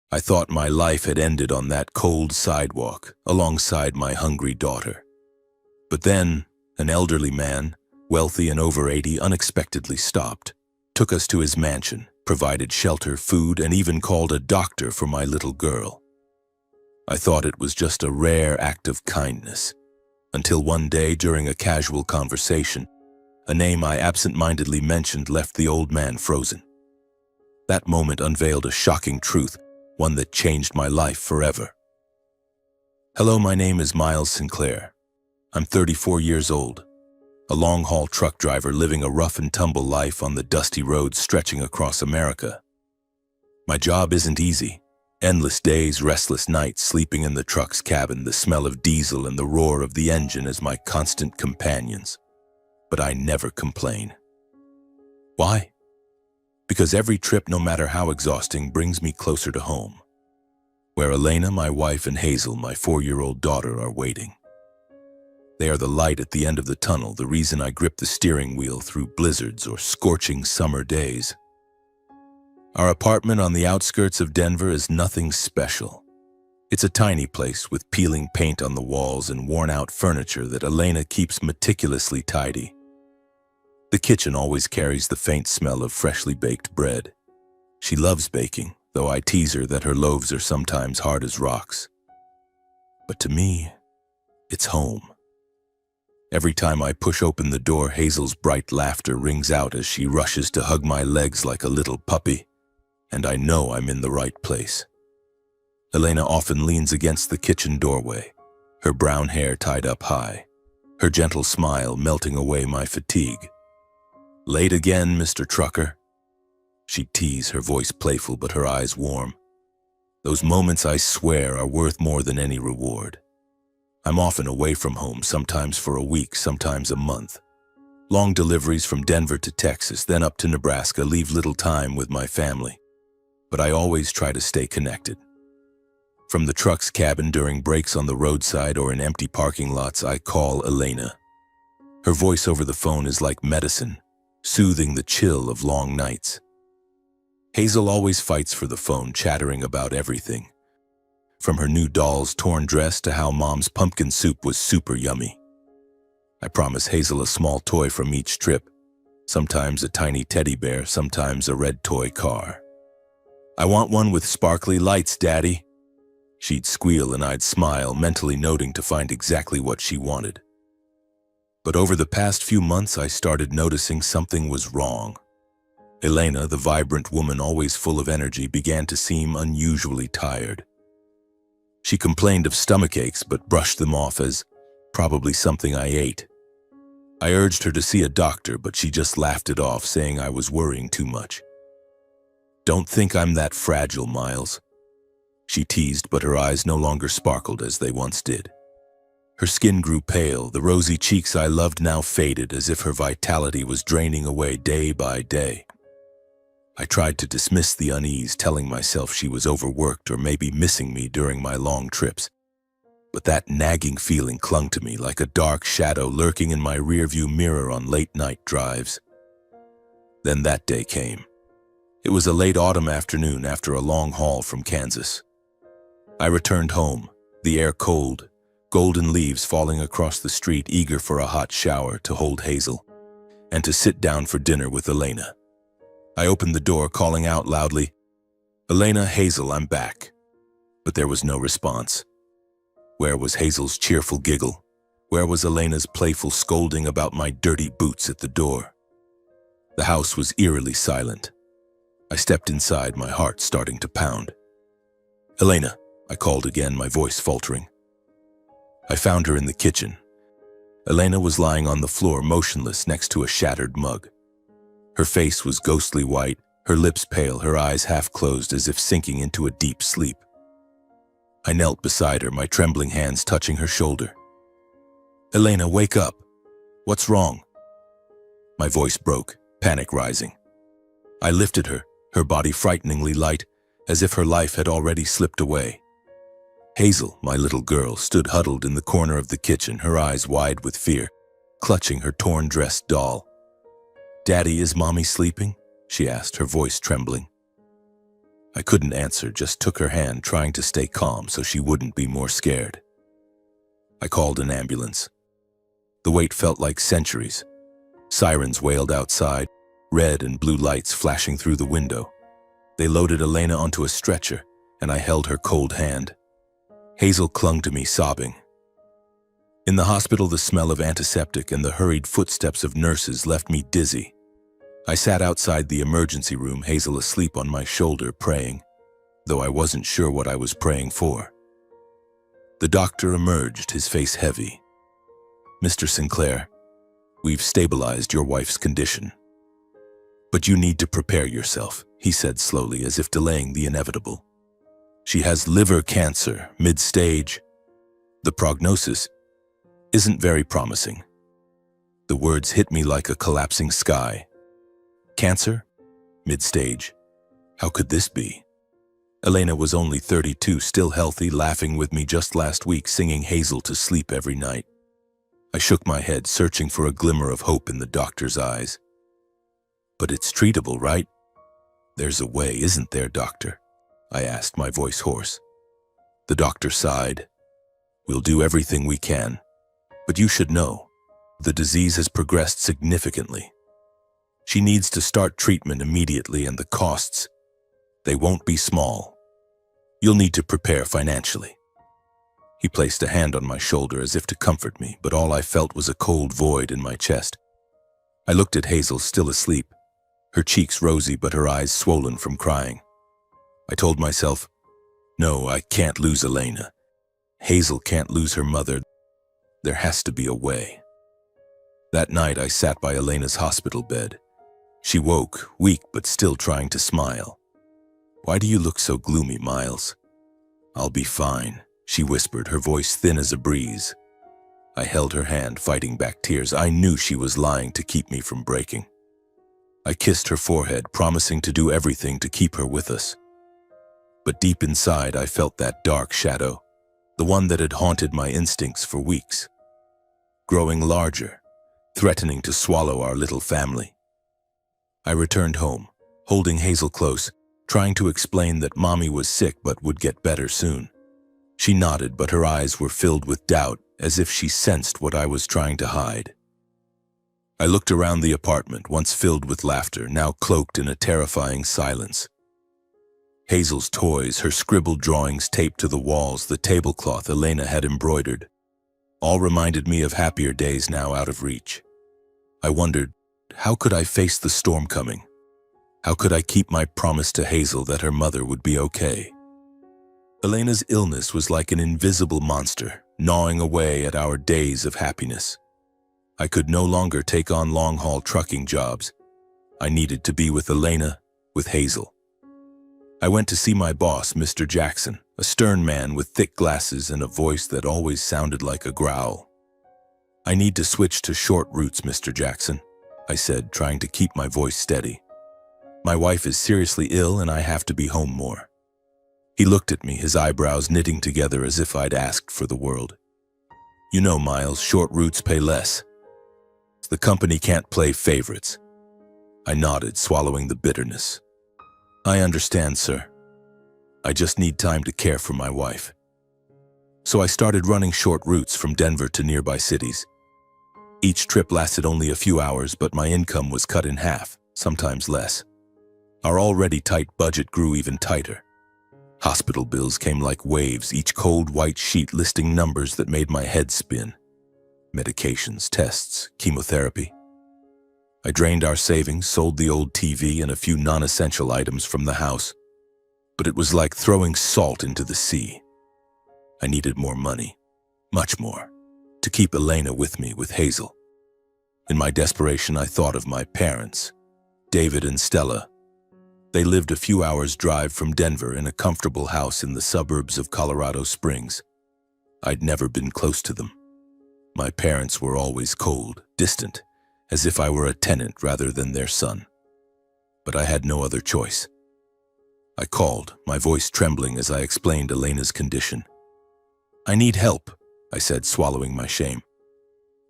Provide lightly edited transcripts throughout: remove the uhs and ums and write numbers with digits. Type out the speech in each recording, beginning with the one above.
I thought my life had ended on that cold sidewalk alongside my hungry daughter. But then, an elderly man, wealthy and over 80, unexpectedly stopped, took us to his mansion, provided shelter, food, and even called a doctor for my little girl. I thought it was just a rare act of kindness, until one day during a casual conversation, a name I absent-mindedly mentioned left the old man frozen. That moment unveiled a shocking truth, one that changed my life forever. Hello, my name is Miles Sinclair. I'm 34 years old, a long-haul truck driver living a rough-and-tumble life on the dusty roads stretching across America. My job isn't easy. Endless days, restless nights, sleeping in the truck's cabin, the smell of diesel and the roar of the engine as my constant companions. But I never complain. Why? Because every trip, no matter how exhausting, brings me closer to home, where Elena, my wife, and Hazel, my 4-year-old daughter, are waiting. They are the light at the end of the tunnel, the reason I grip the steering wheel through blizzards or scorching summer days. Our apartment on the outskirts of Denver is nothing special. It's a tiny place with peeling paint on the walls and worn-out furniture that Elena keeps meticulously tidy. The kitchen always carries the faint smell of freshly baked bread. She loves baking, though I tease her that her loaves are sometimes hard as rocks. But to me, it's home. Every time I push open the door, Hazel's bright laughter rings out as she rushes to hug my legs like a little puppy, and I know I'm in the right place. Elena often leans against the kitchen doorway, her brown hair tied up high, her gentle smile melting away my fatigue. "Late again, Mr. Trucker?" She teases, her voice playful but her eyes warm. Those moments, I swear, are worth more than any reward. I'm often away from home, sometimes for a week, sometimes a month. Long deliveries from Denver to Texas, then up to Nebraska, leave little time with my family. But I always try to stay connected. From the truck's cabin during breaks on the roadside or in empty parking lots, I call Elena. Her voice over the phone is like medicine, soothing the chill of long nights. Hazel always fights for the phone, chattering about everything, from her new doll's torn dress to how Mom's pumpkin soup was super yummy. I promise Hazel a small toy from each trip, sometimes a tiny teddy bear, sometimes a red toy car. "I want one with sparkly lights, Daddy." She'd squeal and I'd smile, mentally noting to find exactly what she wanted. But over the past few months, I started noticing something was wrong. Elena, the vibrant woman always full of energy, began to seem unusually tired. She complained of stomach aches but brushed them off as probably something I ate. I urged her to see a doctor, but she just laughed it off, saying I was worrying too much. "Don't think I'm that fragile, Miles," she teased, but her eyes no longer sparkled as they once did. Her skin grew pale, the rosy cheeks I loved now faded, as if her vitality was draining away day by day. I tried to dismiss the unease, telling myself she was overworked or maybe missing me during my long trips. But that nagging feeling clung to me like a dark shadow lurking in my rearview mirror on late-night drives. Then that day came. It was a late autumn afternoon after a long haul from Kansas. I returned home, the air cold, golden leaves falling across the street, eager for a hot shower, to hold Hazel and to sit down for dinner with Elena. I opened the door, calling out loudly, "Elena, Hazel, I'm back." But there was no response. Where was Hazel's cheerful giggle? Where was Elena's playful scolding about my dirty boots at the door? The house was eerily silent. I stepped inside, my heart starting to pound. "Elena," I called again, my voice faltering. I found her in the kitchen. Elena was lying on the floor, motionless next to a shattered mug. Her face was ghostly white, her lips pale, her eyes half closed as if sinking into a deep sleep. I knelt beside her, my trembling hands touching her shoulder. "Elena, wake up. What's wrong?" My voice broke, panic rising. I lifted her, her body frighteningly light, as if her life had already slipped away. Hazel, my little girl, stood huddled in the corner of the kitchen, her eyes wide with fear, clutching her torn-dressed doll. "Daddy, is Mommy sleeping?" she asked, her voice trembling. I couldn't answer, just took her hand, trying to stay calm so she wouldn't be more scared. I called an ambulance. The wait felt like centuries. Sirens wailed outside, red and blue lights flashing through the window. They loaded Elena onto a stretcher, and I held her cold hand. Hazel clung to me, sobbing. In the hospital, the smell of antiseptic and the hurried footsteps of nurses left me dizzy. I sat outside the emergency room, Hazel asleep on my shoulder, praying, though I wasn't sure what I was praying for. The doctor emerged, his face heavy. "Mr. Sinclair, we've stabilized your wife's condition. But you need to prepare yourself," he said slowly, as if delaying the inevitable. "She has liver cancer, mid-stage. The prognosis isn't very promising." The words hit me like a collapsing sky. Cancer? Mid-stage? How could this be? Elena was only 32, still healthy, laughing with me just last week, singing Hazel to sleep every night. I shook my head, searching for a glimmer of hope in the doctor's eyes. "But it's treatable, right?" "There's a way, isn't there, doctor?" I asked, my voice hoarse. The doctor sighed. "We'll do everything we can. But you should know, the disease has progressed significantly. She needs to start treatment immediately, and the costs, they won't be small. You'll need to prepare financially." He placed a hand on my shoulder as if to comfort me, but all I felt was a cold void in my chest. I looked at Hazel, still asleep, her cheeks rosy but her eyes swollen from crying. I told myself, no, I can't lose Elena. Hazel can't lose her mother. There has to be a way. That night I sat by Elena's hospital bed. She woke, weak but still trying to smile. "Why do you look so gloomy, Miles?" "I'll be fine," she whispered, her voice thin as a breeze. I held her hand, fighting back tears. I knew she was lying to keep me from breaking. I kissed her forehead, promising to do everything to keep her with us. But deep inside I felt that dark shadow, the one that had haunted my instincts for weeks, growing larger, threatening to swallow our little family. I returned home, holding Hazel close, trying to explain that Mommy was sick but would get better soon. She nodded, but her eyes were filled with doubt, as if she sensed what I was trying to hide. I looked around the apartment, once filled with laughter, now cloaked in a terrifying silence. Hazel's toys, her scribbled drawings taped to the walls, the tablecloth Elena had embroidered, all reminded me of happier days now out of reach. I wondered, how could I face the storm coming? How could I keep my promise to Hazel that her mother would be okay? Elena's illness was like an invisible monster, gnawing away at our days of happiness. I could no longer take on long-haul trucking jobs. I needed to be with Elena, with Hazel. I went to see my boss, Mr. Jackson, a stern man with thick glasses and a voice that always sounded like a growl. "I need to switch to short routes, Mr. Jackson," I said, trying to keep my voice steady. "My wife is seriously ill and I have to be home more." He looked at me, his eyebrows knitting together as if I'd asked for the world. "You know, Miles, short routes pay less. The company can't play favorites." I nodded, swallowing the bitterness. "I understand, sir. I just need time to care for my wife." So I started running short routes from Denver to nearby cities. Each trip lasted only a few hours, but my income was cut in half, sometimes less. Our already tight budget grew even tighter. Hospital bills came like waves, each cold white sheet listing numbers that made my head spin. Medications, tests, chemotherapy. I drained our savings, sold the old TV and a few non-essential items from the house. But it was like throwing salt into the sea. I needed more money, much more, to keep Elena with me, with Hazel. In my desperation, I thought of my parents, David and Stella. They lived a few hours' drive from Denver in a comfortable house in the suburbs of Colorado Springs. I'd never been close to them. My parents were always cold, distant, as if I were a tenant rather than their son. But I had no other choice. I called, my voice trembling as I explained Elena's condition. "I need help," I said, swallowing my shame.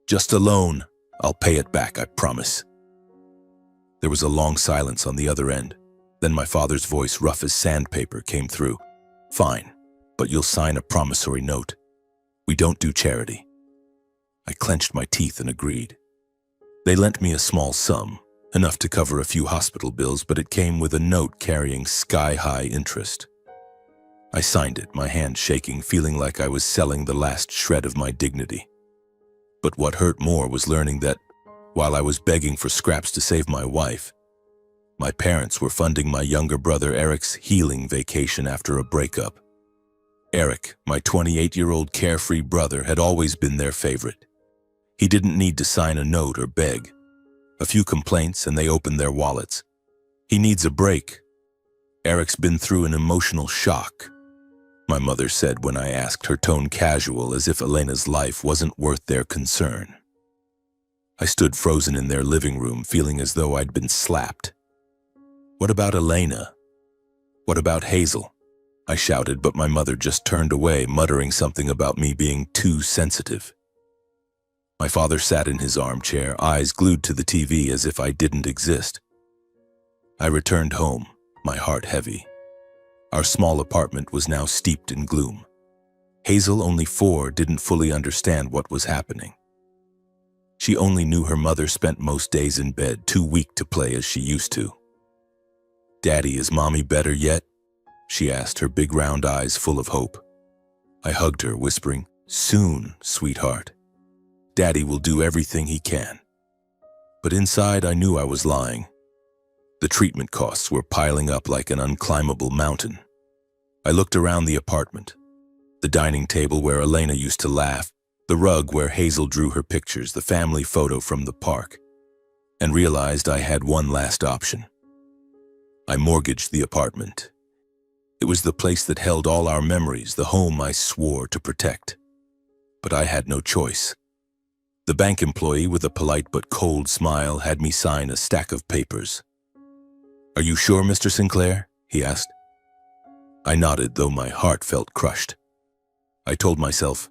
"Just a loan. I'll pay it back, I promise." There was a long silence on the other end. Then my father's voice, rough as sandpaper, came through. "Fine, but you'll sign a promissory note. We don't do charity." I clenched my teeth and agreed. They lent me a small sum, enough to cover a few hospital bills, but it came with a note carrying sky-high interest. I signed it, my hand shaking, feeling like I was selling the last shred of my dignity. But what hurt more was learning that, while I was begging for scraps to save my wife, my parents were funding my younger brother Eric's healing vacation after a breakup. Eric, my 28-year-old carefree brother, had always been their favorite. He didn't need to sign a note or beg. A few complaints and they opened their wallets. He needs a break. Eric's been through an emotional shock, my mother said when I asked, her tone casual, as if Elena's life wasn't worth their concern. I stood frozen in their living room, feeling as though I'd been slapped. "What about Elena? What about Hazel?" I shouted, but my mother just turned away, muttering something about me being too sensitive. My father sat in his armchair, eyes glued to the TV as if I didn't exist. I returned home, my heart heavy. Our small apartment was now steeped in gloom. Hazel, only 4, didn't fully understand what was happening. She only knew her mother spent most days in bed, too weak to play as she used to. "Daddy, is Mommy better yet?" she asked, her big round eyes full of hope. I hugged her, whispering, "Soon, sweetheart. Daddy will do everything he can." But inside I knew I was lying. The treatment costs were piling up like an unclimbable mountain. I looked around the apartment. The dining table where Elena used to laugh, the rug where Hazel drew her pictures, the family photo from the park, and realized I had one last option. I mortgaged the apartment. It was the place that held all our memories, the home I swore to protect. But I had no choice. The bank employee, with a polite but cold smile, had me sign a stack of papers. "Are you sure, Mr. Sinclair?" he asked. I nodded, though my heart felt crushed. I told myself,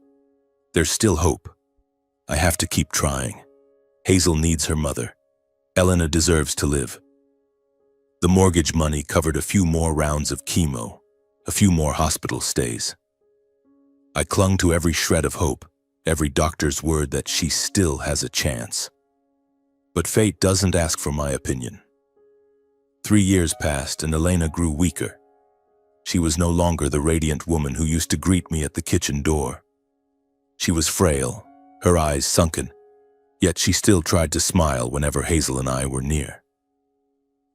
there's still hope. I have to keep trying. Hazel needs her mother. Elena deserves to live. The mortgage money covered a few more rounds of chemo, a few more hospital stays. I clung to every shred of hope, every doctor's word that she still has a chance. But fate doesn't ask for my opinion. 3 years passed and Elena grew weaker. She was no longer the radiant woman who used to greet me at the kitchen door. She was frail, her eyes sunken, yet she still tried to smile whenever Hazel and I were near.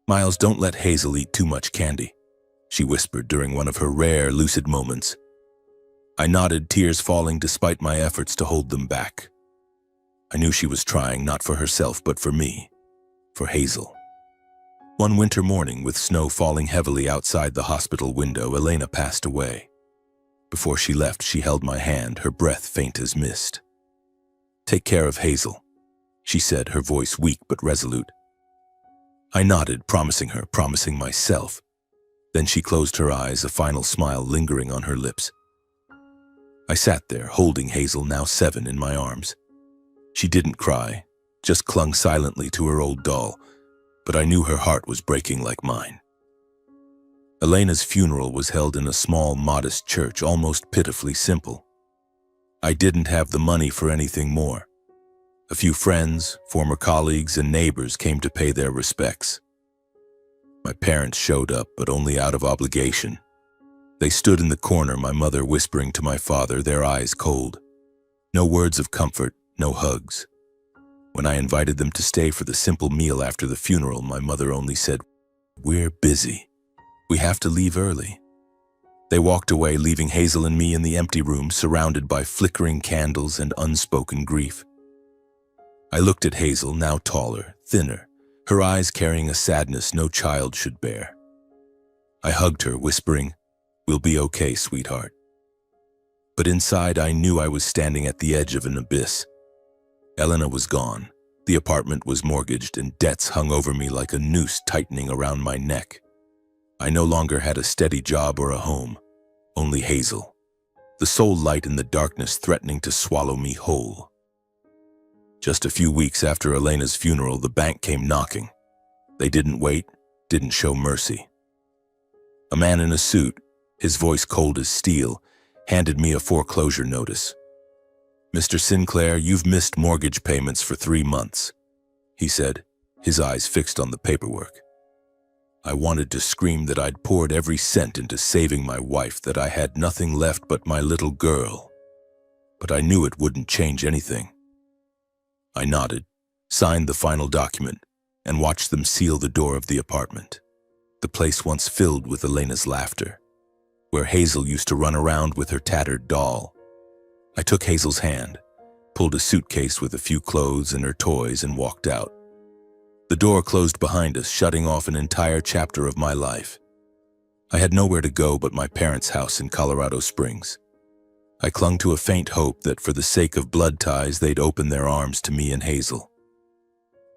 "Miles, don't let Hazel eat too much candy," she whispered during one of her rare lucid moments. I nodded, tears falling despite my efforts to hold them back. I knew she was trying, not for herself, but for me, for Hazel. One winter morning, with snow falling heavily outside the hospital window, Elena passed away. Before she left, she held my hand, her breath faint as mist. "Take care of Hazel," she said, her voice weak but resolute. I nodded, promising her, promising myself. Then she closed her eyes, a final smile lingering on her lips. I sat there, holding Hazel, now 7, in my arms. She didn't cry, just clung silently to her old doll, but I knew her heart was breaking like mine. Elena's funeral was held in a small, modest church, almost pitifully simple. I didn't have the money for anything more. A few friends, former colleagues, and neighbors came to pay their respects. My parents showed up, but only out of obligation. They stood in the corner, my mother whispering to my father, their eyes cold. No words of comfort, no hugs. When I invited them to stay for the simple meal after the funeral, my mother only said, "We're busy. We have to leave early." They walked away, leaving Hazel and me in the empty room, surrounded by flickering candles and unspoken grief. I looked at Hazel, now taller, thinner, her eyes carrying a sadness no child should bear. I hugged her, whispering, "We'll be okay, sweetheart." But inside, I knew I was standing at the edge of an abyss. Elena was gone, the apartment was mortgaged, and debts hung over me like a noose tightening around my neck. I no longer had a steady job or a home, only Hazel, the sole light in the darkness threatening to swallow me whole. Just a few weeks after Elena's funeral, the bank came knocking. They didn't wait, didn't show mercy. A man in a suit, his voice cold as steel, handed me a foreclosure notice. "Mr. Sinclair, you've missed mortgage payments for 3 months," he said, his eyes fixed on the paperwork. I wanted to scream that I'd poured every cent into saving my wife, that I had nothing left but my little girl. But I knew it wouldn't change anything. I nodded, signed the final document, and watched them seal the door of the apartment. The place once filled with Elena's laughter, where Hazel used to run around with her tattered doll. I took Hazel's hand, pulled a suitcase with a few clothes and her toys, and walked out. The door closed behind us, shutting off an entire chapter of my life. I had nowhere to go but my parents' house in Colorado Springs. I clung to a faint hope that for the sake of blood ties, they'd open their arms to me and Hazel.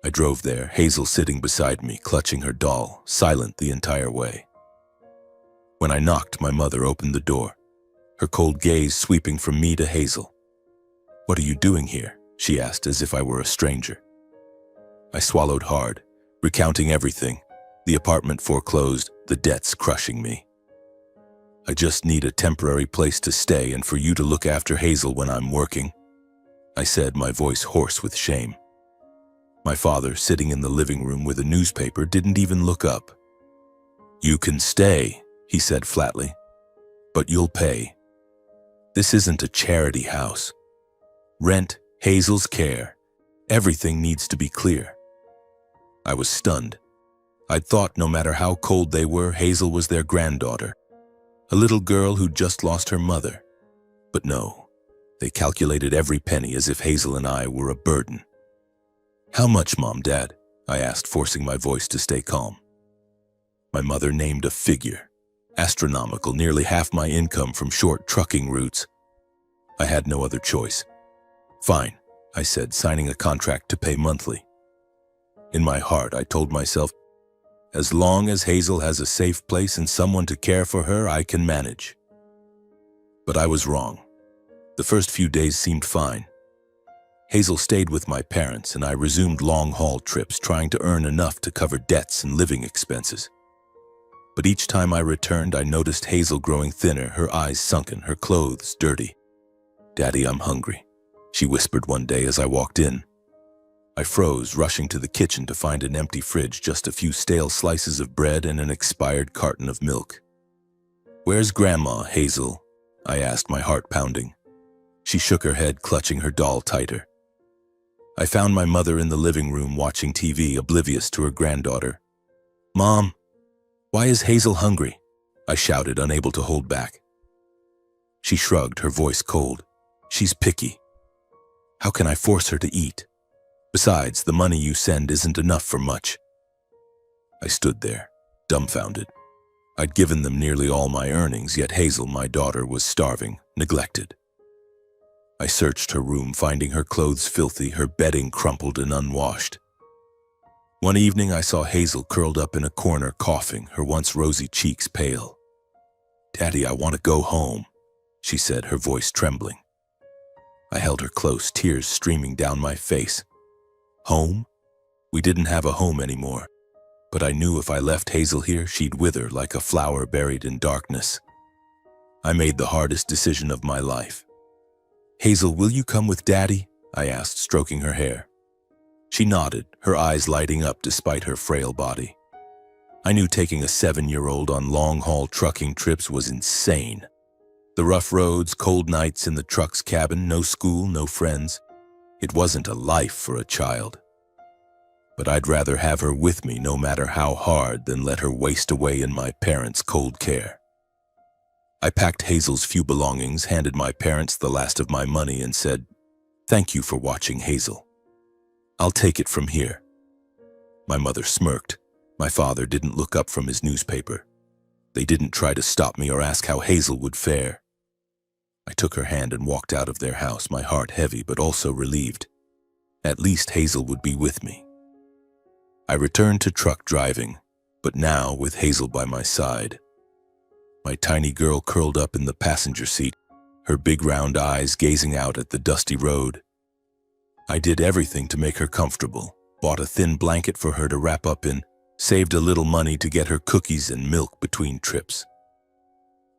I drove there, Hazel sitting beside me, clutching her doll, silent the entire way. When I knocked, my mother opened the door, her cold gaze sweeping from me to Hazel. "What are you doing here?" she asked, as if I were a stranger. I swallowed hard, recounting everything, the apartment foreclosed, the debts crushing me. "I just need a temporary place to stay and for you to look after Hazel when I'm working," I said, my voice hoarse with shame. My father, sitting in the living room with a newspaper, didn't even look up. "You can stay," he said flatly, "but you'll pay. This isn't a charity house. Rent, Hazel's care, everything needs to be clear." I was stunned. I'd thought no matter how cold they were, Hazel was their granddaughter, a little girl who'd just lost her mother. But no, they calculated every penny as if Hazel and I were a burden. "How much, Mom, Dad?" I asked, forcing my voice to stay calm. My mother named a figure, astronomical, nearly half my income from short trucking routes. I had no other choice. "Fine," I said, signing a contract to pay monthly. In my heart, I told myself, as long as Hazel has a safe place and someone to care for her, I can manage. But I was wrong. The first few days seemed fine. Hazel stayed with my parents, and I resumed long-haul trips, trying to earn enough to cover debts and living expenses. But each time I returned, I noticed Hazel growing thinner, her eyes sunken, her clothes dirty. "Daddy, I'm hungry," she whispered one day as I walked in. I froze, rushing to the kitchen to find an empty fridge, just a few stale slices of bread and an expired carton of milk. "Where's Grandma, Hazel?" I asked, my heart pounding. She shook her head, clutching her doll tighter. I found my mother in the living room watching TV, oblivious to her granddaughter. "Mom, why is Hazel hungry?" I shouted, unable to hold back. She shrugged, her voice cold. "She's picky. How can I force her to eat? Besides, the money you send isn't enough for much." I stood there, dumbfounded. I'd given them nearly all my earnings, yet Hazel, my daughter, was starving, neglected. I searched her room, finding her clothes filthy, her bedding crumpled and unwashed. One evening, I saw Hazel curled up in a corner, coughing, her once rosy cheeks pale. "Daddy, I want to go home," she said, her voice trembling. I held her close, tears streaming down my face. Home? We didn't have a home anymore, but I knew if I left Hazel here, she'd wither like a flower buried in darkness. I made the hardest decision of my life. "Hazel, will you come with Daddy?" I asked, stroking her hair. She nodded, her eyes lighting up despite her frail body. I knew taking a 7-year-old on long-haul trucking trips was insane. The rough roads, cold nights in the truck's cabin, no school, no friends. It wasn't a life for a child. But I'd rather have her with me, no matter how hard, than let her waste away in my parents' cold care. I packed Hazel's few belongings, handed my parents the last of my money, and said, "Thank you for watching, Hazel. I'll take it from here." My mother smirked. My father didn't look up from his newspaper. They didn't try to stop me or ask how Hazel would fare. I took her hand and walked out of their house, my heart heavy but also relieved. At least Hazel would be with me. I returned to truck driving, but now with Hazel by my side. My tiny girl curled up in the passenger seat, her big round eyes gazing out at the dusty road. I did everything to make her comfortable, bought a thin blanket for her to wrap up in, saved a little money to get her cookies and milk between trips.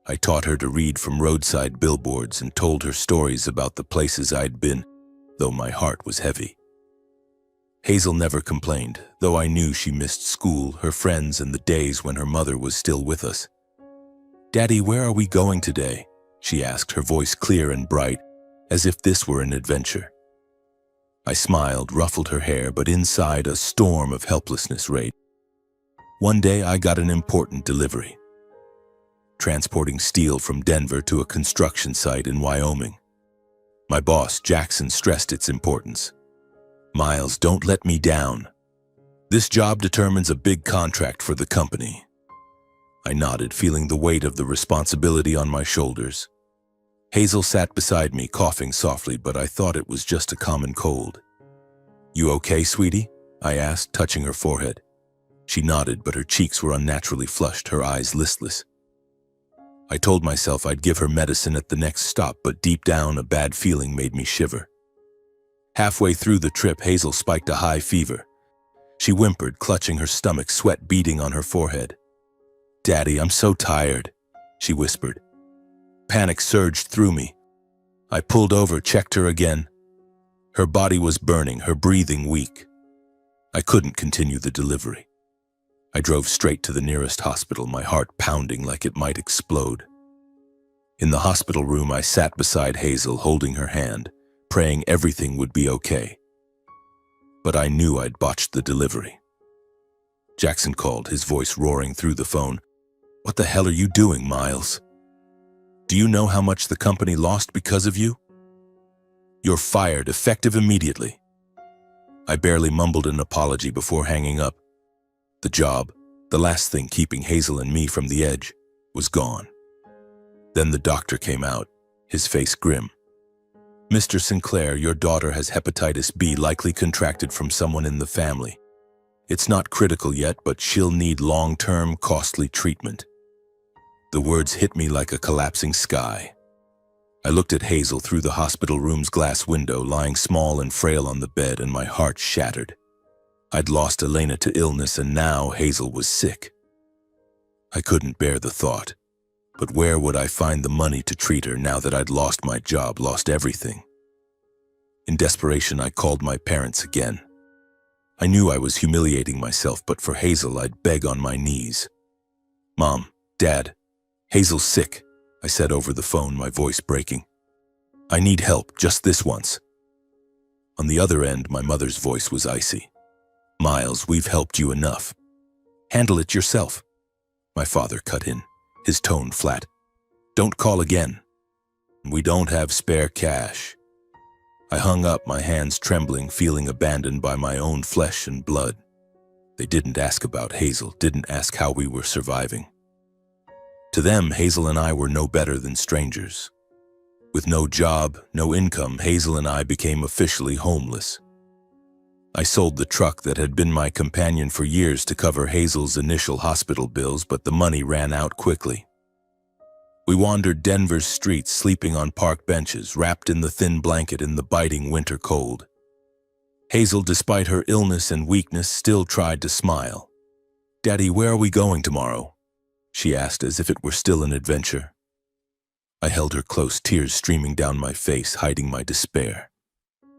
I taught her to read from roadside billboards and told her stories about the places I'd been, though my heart was heavy. Hazel never complained, though I knew she missed school, her friends, and the days when her mother was still with us. "Daddy, where are we going today?" she asked, her voice clear and bright, as if this were an adventure. I smiled, ruffled her hair, but inside a storm of helplessness raged. One day I got an important delivery. Transporting steel from Denver to a construction site in Wyoming. My boss, Jackson, stressed its importance. "Miles, don't let me down. This job determines a big contract for the company." I nodded, feeling the weight of the responsibility on my shoulders. Hazel sat beside me, coughing softly, but I thought it was just a common cold. "You okay, sweetie?" I asked, touching her forehead. She nodded, but her cheeks were unnaturally flushed, her eyes listless. I told myself I'd give her medicine at the next stop, but deep down a bad feeling made me shiver. Halfway through the trip, Hazel spiked a high fever. She whimpered, clutching her stomach, sweat beading on her forehead. "Daddy, I'm so tired," she whispered. Panic surged through me. I pulled over, checked her again. Her body was burning, her breathing weak. I couldn't continue the delivery. I drove straight to the nearest hospital, my heart pounding like it might explode. In the hospital room, I sat beside Hazel, holding her hand, praying everything would be okay. But I knew I'd botched the delivery. Jackson called, his voice roaring through the phone. "What the hell are you doing, Miles? Do you know how much the company lost because of you? You're fired, effective immediately." I barely mumbled an apology before hanging up. The job, the last thing keeping Hazel and me from the edge, was gone. Then the doctor came out, his face grim. "Mr. Sinclair, your daughter has hepatitis B, likely contracted from someone in the family. It's not critical yet, but she'll need long-term, costly treatment." The words hit me like a collapsing sky. I looked at Hazel through the hospital room's glass window, lying small and frail on the bed, and my heart shattered. I'd lost Elena to illness, and now Hazel was sick. I couldn't bear the thought. But where would I find the money to treat her now that I'd lost my job, lost everything? In desperation, I called my parents again. I knew I was humiliating myself, but for Hazel, I'd beg on my knees. "Mom, Dad, Hazel's sick," I said over the phone, my voice breaking. "I need help, just this once." On the other end, my mother's voice was icy. "Miles, we've helped you enough. Handle it yourself." My father cut in, his tone flat. "Don't call again. We don't have spare cash." I hung up, my hands trembling, feeling abandoned by my own flesh and blood. They didn't ask about Hazel, didn't ask how we were surviving. To them, Hazel and I were no better than strangers. With no job, no income, Hazel and I became officially homeless. I sold the truck that had been my companion for years to cover Hazel's initial hospital bills, but the money ran out quickly. We wandered Denver's streets, sleeping on park benches, wrapped in the thin blanket in the biting winter cold. Hazel, despite her illness and weakness, still tried to smile. "Daddy, where are we going tomorrow?" she asked, as if it were still an adventure. I held her close, tears streaming down my face, hiding my despair.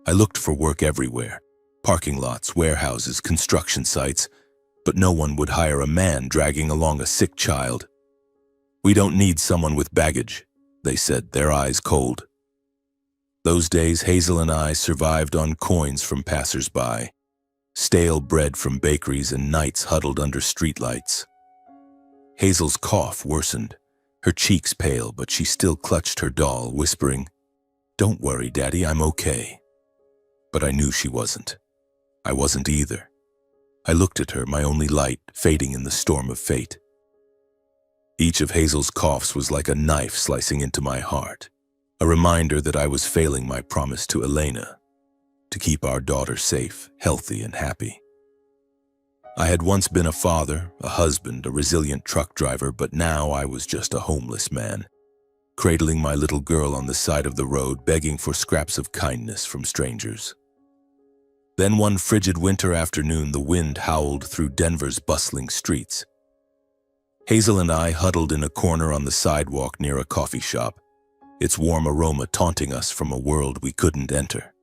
I looked for work everywhere. Parking lots, warehouses, construction sites, but no one would hire a man dragging along a sick child. "We don't need someone with baggage," they said, their eyes cold. Those days, Hazel and I survived on coins from passers-by, stale bread from bakeries, and nights huddled under streetlights. Hazel's cough worsened, her cheeks pale, but she still clutched her doll, whispering, "Don't worry, Daddy, I'm okay." But I knew she wasn't. I wasn't either. I looked at her, my only light, fading in the storm of fate. Each of Hazel's coughs was like a knife slicing into my heart, a reminder that I was failing my promise to Elena, to keep our daughter safe, healthy, and happy. I had once been a father, a husband, a resilient truck driver, but now I was just a homeless man, cradling my little girl on the side of the road, begging for scraps of kindness from strangers. Then one frigid winter afternoon, the wind howled through Denver's bustling streets. Hazel and I huddled in a corner on the sidewalk near a coffee shop, its warm aroma taunting us from a world we couldn't enter.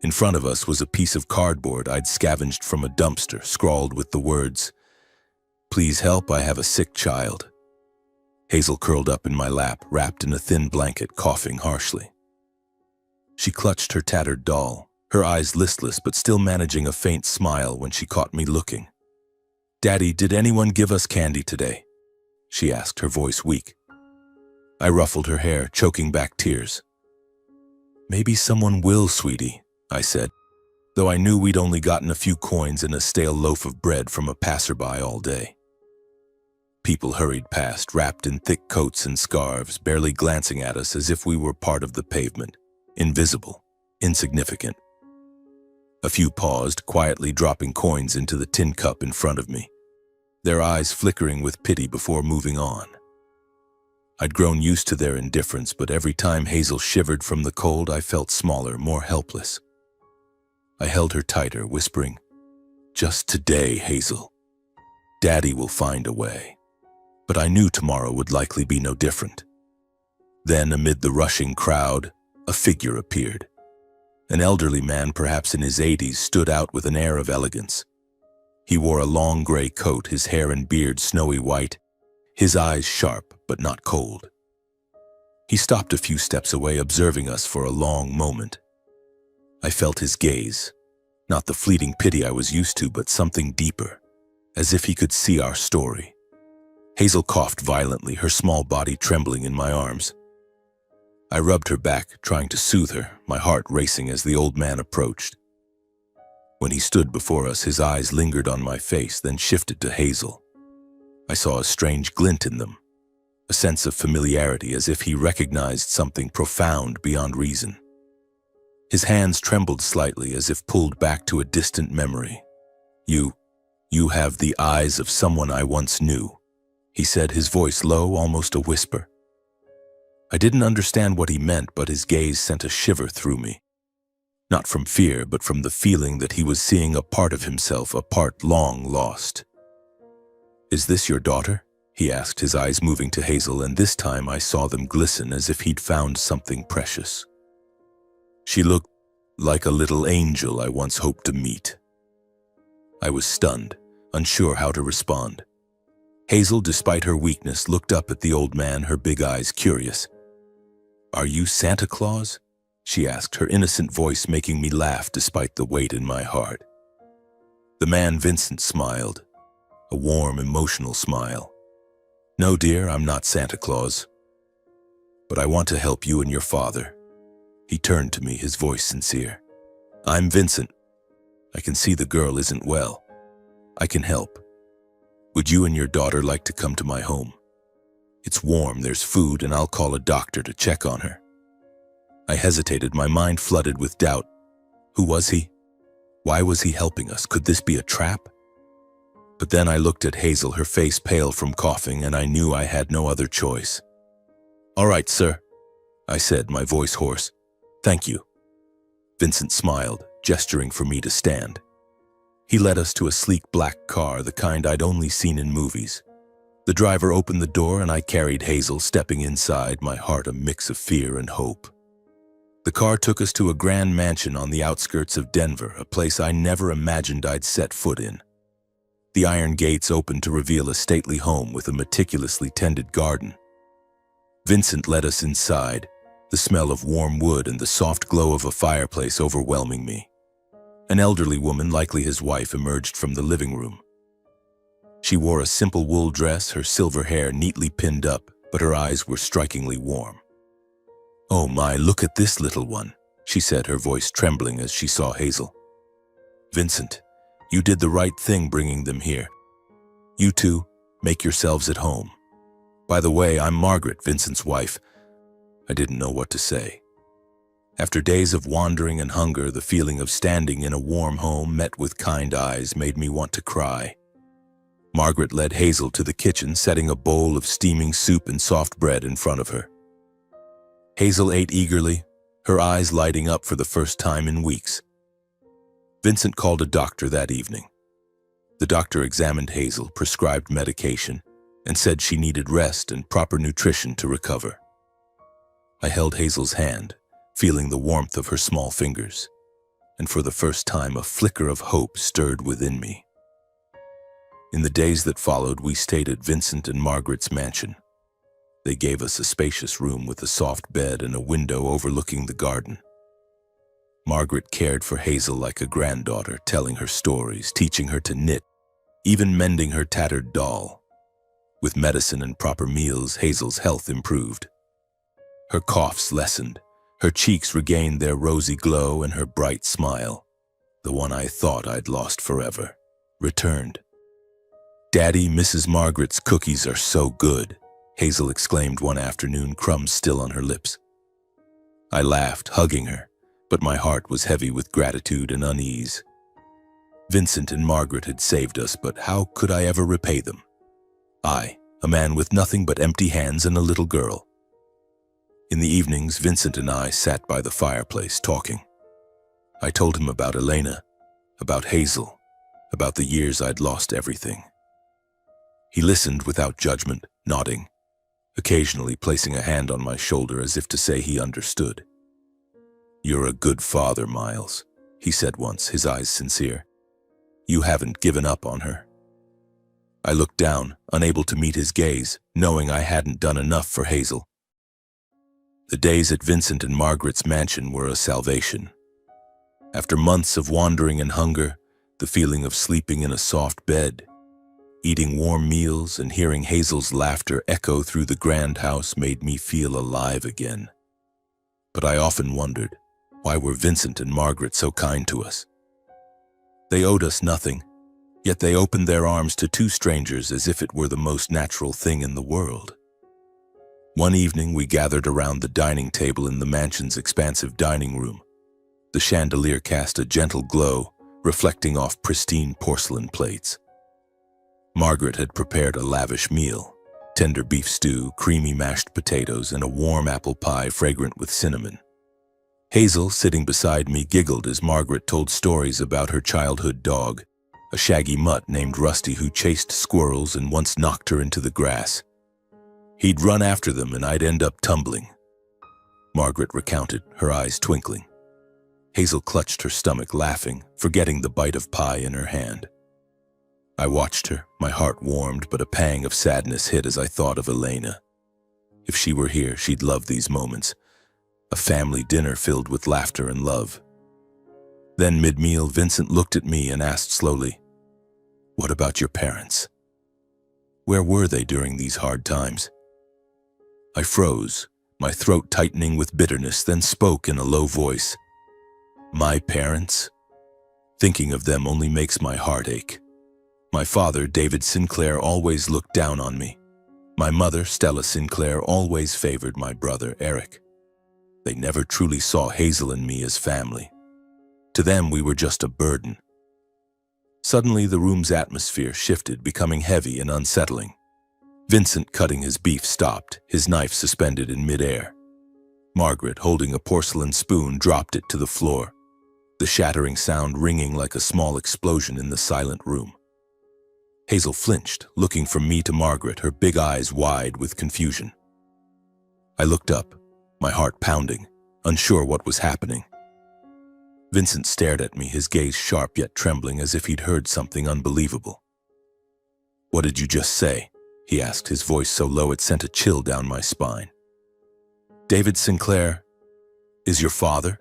In front of us was a piece of cardboard I'd scavenged from a dumpster, scrawled with the words, "Please help, I have a sick child." Hazel curled up in my lap, wrapped in a thin blanket, coughing harshly. She clutched her tattered doll, her eyes listless but still managing a faint smile when she caught me looking. "Daddy, did anyone give us candy today?" she asked, her voice weak. I ruffled her hair, choking back tears. "Maybe someone will, sweetie," I said, though I knew we'd only gotten a few coins and a stale loaf of bread from a passerby all day. People hurried past, wrapped in thick coats and scarves, barely glancing at us as if we were part of the pavement, invisible, insignificant. A few paused, quietly dropping coins into the tin cup in front of me, their eyes flickering with pity before moving on. I'd grown used to their indifference, but every time Hazel shivered from the cold, I felt smaller, more helpless. I held her tighter, whispering, "Just today, Hazel. Daddy will find a way." But I knew tomorrow would likely be no different. Then, amid the rushing crowd, a figure appeared. An elderly man, perhaps in his 80s, stood out with an air of elegance. He wore a long gray coat, his hair and beard snowy white, his eyes sharp but not cold. He stopped a few steps away, observing us for a long moment. I felt his gaze, not the fleeting pity I was used to, but something deeper, as if he could see our story. Hazel coughed violently, her small body trembling in my arms. I rubbed her back, trying to soothe her, my heart racing as the old man approached. When he stood before us, his eyes lingered on my face, then shifted to Hazel. I saw a strange glint in them, a sense of familiarity, as if he recognized something profound beyond reason. His hands trembled slightly, as if pulled back to a distant memory. You have the eyes of someone I once knew," he said, his voice low, almost a whisper. I didn't understand what he meant, but his gaze sent a shiver through me. Not from fear, but from the feeling that he was seeing a part of himself, a part long lost. "Is this your daughter?" he asked, his eyes moving to Hazel, and this time I saw them glisten as if he'd found something precious. She looked like a little angel I once hoped to meet. I was stunned, unsure how to respond. Hazel, despite her weakness, looked up at the old man, her big eyes curious. "Are you Santa Claus?" she asked, her innocent voice making me laugh despite the weight in my heart. The man, Vincent, smiled, a warm, emotional smile. "No, dear, I'm not Santa Claus. But I want to help you and your father." He turned to me, his voice sincere. "I'm Vincent. I can see the girl isn't well. I can help. Would you and your daughter like to come to my home? It's warm, there's food, and I'll call a doctor to check on her." I hesitated, my mind flooded with doubt. Who was he? Why was he helping us? Could this be a trap? But then I looked at Hazel, her face pale from coughing, and I knew I had no other choice. "All right, sir," I said, my voice hoarse. "Thank you." Vincent smiled, gesturing for me to stand. He led us to a sleek black car, the kind I'd only seen in movies. The driver opened the door and I carried Hazel, stepping inside, my heart a mix of fear and hope. The car took us to a grand mansion on the outskirts of Denver, a place I never imagined I'd set foot in. The iron gates opened to reveal a stately home with a meticulously tended garden. Vincent led us inside, the smell of warm wood and the soft glow of a fireplace overwhelming me. An elderly woman, likely his wife, emerged from the living room. She wore a simple wool dress, her silver hair neatly pinned up, but her eyes were strikingly warm. "Oh my, look at this little one," she said, her voice trembling as she saw Hazel. "Vincent, you did the right thing bringing them here. You two, make yourselves at home. By the way, I'm Margaret, Vincent's wife." I didn't know what to say. After days of wandering and hunger, the feeling of standing in a warm home met with kind eyes made me want to cry. Margaret led Hazel to the kitchen, setting a bowl of steaming soup and soft bread in front of her. Hazel ate eagerly, her eyes lighting up for the first time in weeks. Vincent called a doctor that evening. The doctor examined Hazel, prescribed medication, and said she needed rest and proper nutrition to recover. I held Hazel's hand, feeling the warmth of her small fingers, and for the first time a flicker of hope stirred within me. In the days that followed, we stayed at Vincent and Margaret's mansion. They gave us a spacious room with a soft bed and a window overlooking the garden. Margaret cared for Hazel like a granddaughter, telling her stories, teaching her to knit, even mending her tattered doll. With medicine and proper meals, Hazel's health improved. Her coughs lessened, her cheeks regained their rosy glow, and her bright smile, the one I thought I'd lost forever, returned. "Daddy, Mrs. Margaret's cookies are so good," Hazel exclaimed one afternoon, crumbs still on her lips. I laughed, hugging her, but my heart was heavy with gratitude and unease. Vincent and Margaret had saved us, but how could I ever repay them? I, a man with nothing but empty hands and a little girl. In the evenings, Vincent and I sat by the fireplace talking. I told him about Elena, about Hazel, about the years I'd lost everything. He listened without judgment, nodding, occasionally placing a hand on my shoulder as if to say he understood. "You're a good father, Miles," he said once, his eyes sincere. "You haven't given up on her." I looked down, unable to meet his gaze, knowing I hadn't done enough for Hazel. The days at Vincent and Margaret's mansion were a salvation. After months of wandering and hunger, the feeling of sleeping in a soft bed, eating warm meals, and hearing Hazel's laughter echo through the grand house made me feel alive again. But I often wondered, why were Vincent and Margaret so kind to us? They owed us nothing, yet they opened their arms to two strangers as if it were the most natural thing in the world. One evening we gathered around the dining table in the mansion's expansive dining room. The chandelier cast a gentle glow, reflecting off pristine porcelain plates. Margaret had prepared a lavish meal, tender beef stew, creamy mashed potatoes, and a warm apple pie fragrant with cinnamon. Hazel, sitting beside me, giggled as Margaret told stories about her childhood dog, a shaggy mutt named Rusty who chased squirrels and once knocked her into the grass. He'd run after them and I'd end up tumbling. Margaret recounted, her eyes twinkling. Hazel clutched her stomach, laughing, forgetting the bite of pie in her hand. I watched her, my heart warmed, but a pang of sadness hit as I thought of Elena. If she were here, she'd love these moments. A family dinner filled with laughter and love. Then mid-meal, Vincent looked at me and asked slowly, "What about your parents? Where were they during these hard times?" I froze, my throat tightening with bitterness, then spoke in a low voice. "My parents? Thinking of them only makes my heart ache. My father, David Sinclair, always looked down on me. My mother, Stella Sinclair, always favored my brother, Eric. They never truly saw Hazel and me as family. To them, we were just a burden." Suddenly, the room's atmosphere shifted, becoming heavy and unsettling. Vincent, cutting his beef, stopped, his knife suspended in midair. Margaret, holding a porcelain spoon, dropped it to the floor, the shattering sound ringing like a small explosion in the silent room. Hazel flinched, looking from me to Margaret, her big eyes wide with confusion. I looked up, my heart pounding, unsure what was happening. Vincent stared at me, his gaze sharp yet trembling, as if he'd heard something unbelievable. "What did you just say?" he asked, his voice so low it sent a chill down my spine. "David Sinclair is your father?"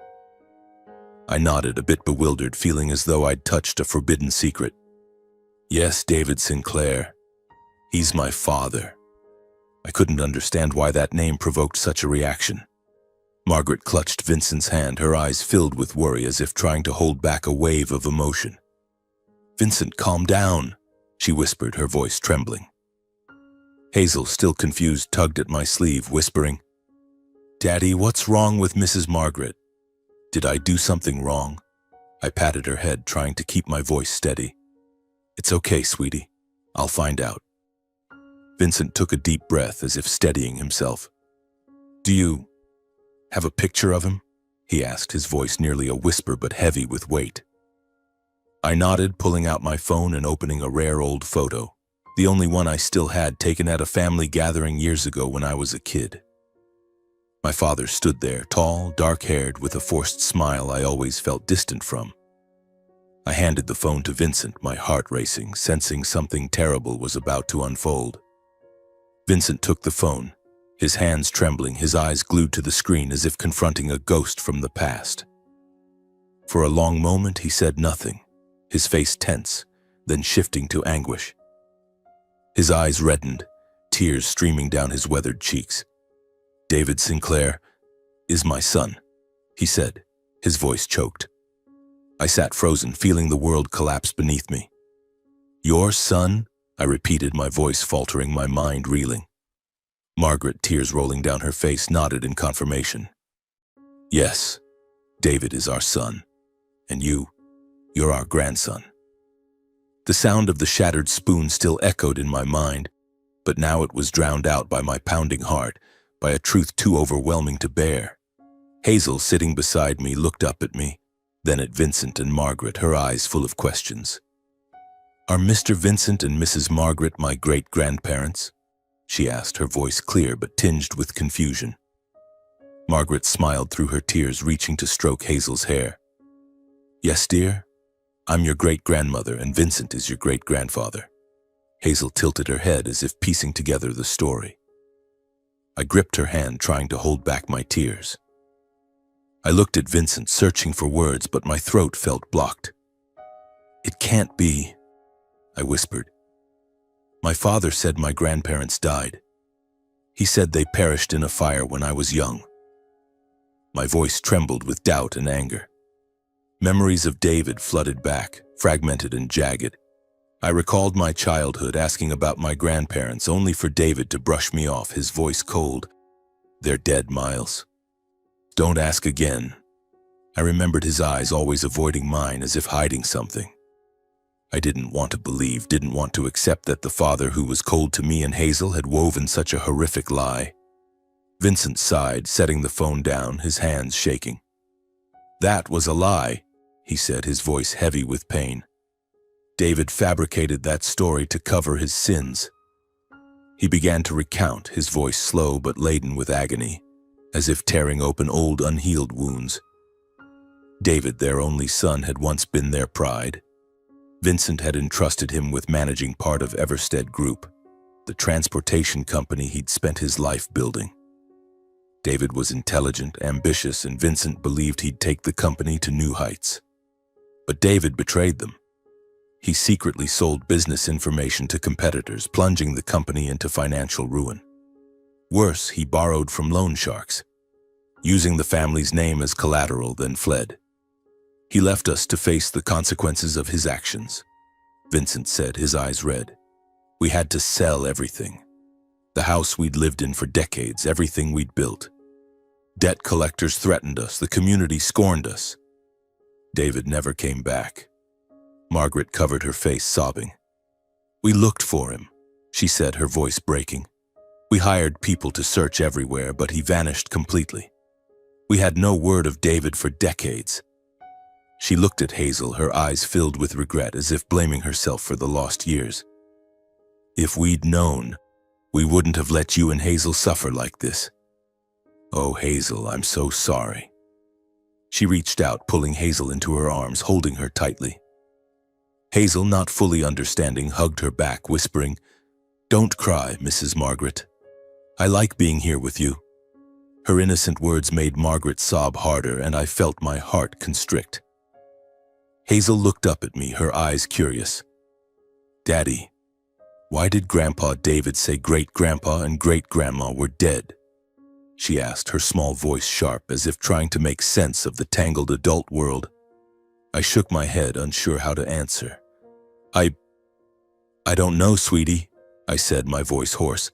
I nodded, a bit bewildered, feeling as though I'd touched a forbidden secret. "Yes, David Sinclair. He's my father." I couldn't understand why that name provoked such a reaction. Margaret clutched Vincent's hand, her eyes filled with worry, as if trying to hold back a wave of emotion. "Vincent, calm down," she whispered, her voice trembling. Hazel, still confused, tugged at my sleeve, whispering, "Daddy, what's wrong with Mrs. Margaret? Did I do something wrong?" I patted her head, trying to keep my voice steady. "It's okay, sweetie. I'll find out." Vincent took a deep breath, as if steadying himself. "Do you have a picture of him?" he asked, his voice nearly a whisper but heavy with weight. I nodded, pulling out my phone and opening a rare old photo, The only one I still had, taken at a family gathering years ago when I was a kid. My father stood there, tall, dark-haired, with a forced smile I always felt distant from. I handed the phone to Vincent, my heart racing, sensing something terrible was about to unfold. Vincent took the phone, his hands trembling, his eyes glued to the screen as if confronting a ghost from the past. For a long moment he said nothing, his face tense, then shifting to anguish. His eyes reddened, tears streaming down his weathered cheeks. "David Sinclair is my son," he said, his voice choked. I sat frozen, feeling the world collapse beneath me. "Your son?" I repeated, my voice faltering, my mind reeling. Margaret, tears rolling down her face, nodded in confirmation. "Yes, David is our son, and you're our grandson." The sound of the shattered spoon still echoed in my mind, but now it was drowned out by my pounding heart, by a truth too overwhelming to bear. Hazel, sitting beside me, looked up at me, then at Vincent and Margaret, her eyes full of questions. "Are Mr. Vincent and Mrs. Margaret my great-grandparents?" she asked, her voice clear but tinged with confusion. Margaret smiled through her tears, reaching to stroke Hazel's hair. "Yes, dear. I'm your great-grandmother, and Vincent is your great-grandfather." Hazel tilted her head as if piecing together the story. I gripped her hand, trying to hold back my tears. I looked at Vincent, searching for words, but my throat felt blocked. "It can't be," I whispered. "My father said my grandparents died. He said they perished in a fire when I was young." My voice trembled with doubt and anger. Memories of David flooded back, fragmented and jagged. I recalled my childhood, asking about my grandparents, only for David to brush me off, his voice cold. "They're dead, Miles. Don't ask again." I remembered his eyes, always avoiding mine, as if hiding something. I didn't want to believe, didn't want to accept that the father who was cold to me and Hazel had woven such a horrific lie. Vincent sighed, setting the phone down, his hands shaking. "That was a lie," he said, his voice heavy with pain. "David fabricated that story to cover his sins." He began to recount, his voice slow but laden with agony, as if tearing open old unhealed wounds. David, their only son, had once been their pride. Vincent had entrusted him with managing part of Everstead Group, the transportation company he'd spent his life building. David was intelligent, ambitious, and Vincent believed he'd take the company to new heights. But David betrayed them. He secretly sold business information to competitors, plunging the company into financial ruin. Worse, he borrowed from loan sharks, using the family's name as collateral, then fled. "He left us to face the consequences of his actions," Vincent said, his eyes red. "We had to sell everything. The house we'd lived in for decades, everything we'd built. Debt collectors threatened us, the community scorned us. David never came back." Margaret covered her face, sobbing. "We looked for him," she said, her voice breaking. "We hired people to search everywhere, but he vanished completely. We had no word of David for decades." She looked at Hazel, her eyes filled with regret, as if blaming herself for the lost years. "If we'd known, we wouldn't have let you and Hazel suffer like this. Oh, Hazel, I'm so sorry." She reached out, pulling Hazel into her arms, holding her tightly. Hazel, not fully understanding, hugged her back, whispering, "Don't cry, Mrs. Margaret. I like being here with you." Her innocent words made Margaret sob harder, and I felt my heart constrict. Hazel looked up at me, her eyes curious. "Daddy, why did Grandpa David say great-grandpa and great-grandma were dead?" she asked, her small voice sharp, as if trying to make sense of the tangled adult world. I shook my head, unsure how to answer. I don't know, sweetie," I said, my voice hoarse,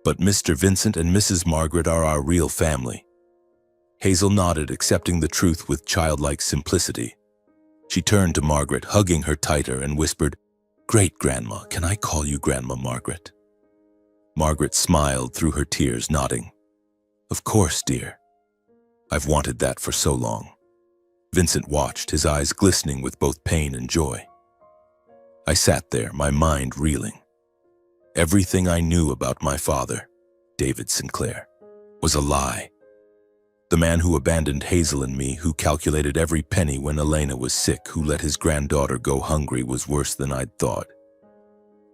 "but Mr. Vincent and Mrs. Margaret are our real family." Hazel nodded, accepting the truth with childlike simplicity. She turned to Margaret, hugging her tighter, and whispered, "Great-grandma, can I call you Grandma Margaret?" Margaret smiled through her tears, nodding. "Of course, dear. I've wanted that for so long." Vincent watched, his eyes glistening with both pain and joy. I sat there, my mind reeling. Everything I knew about my father, David Sinclair, was a lie. The man who abandoned Hazel and me, who calculated every penny when Elena was sick, who let his granddaughter go hungry, was worse than I'd thought.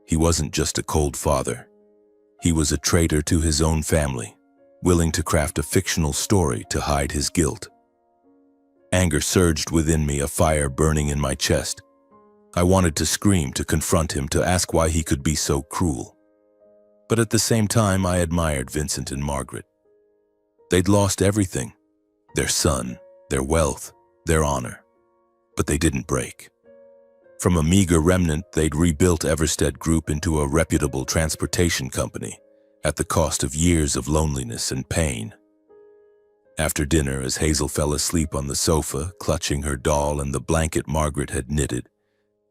He wasn't just a cold father. He was a traitor to his own family, willing to craft a fictional story to hide his guilt. Anger surged within me, a fire burning in my chest. I wanted to scream, to confront him, to ask why he could be so cruel. But at the same time, I admired Vincent and Margaret. They'd lost everything: their son, their wealth, their honor. But they didn't break. From a meager remnant, they'd rebuilt Everstead Group into a reputable transportation company at the cost of years of loneliness and pain. After dinner, as Hazel fell asleep on the sofa, clutching her doll and the blanket Margaret had knitted,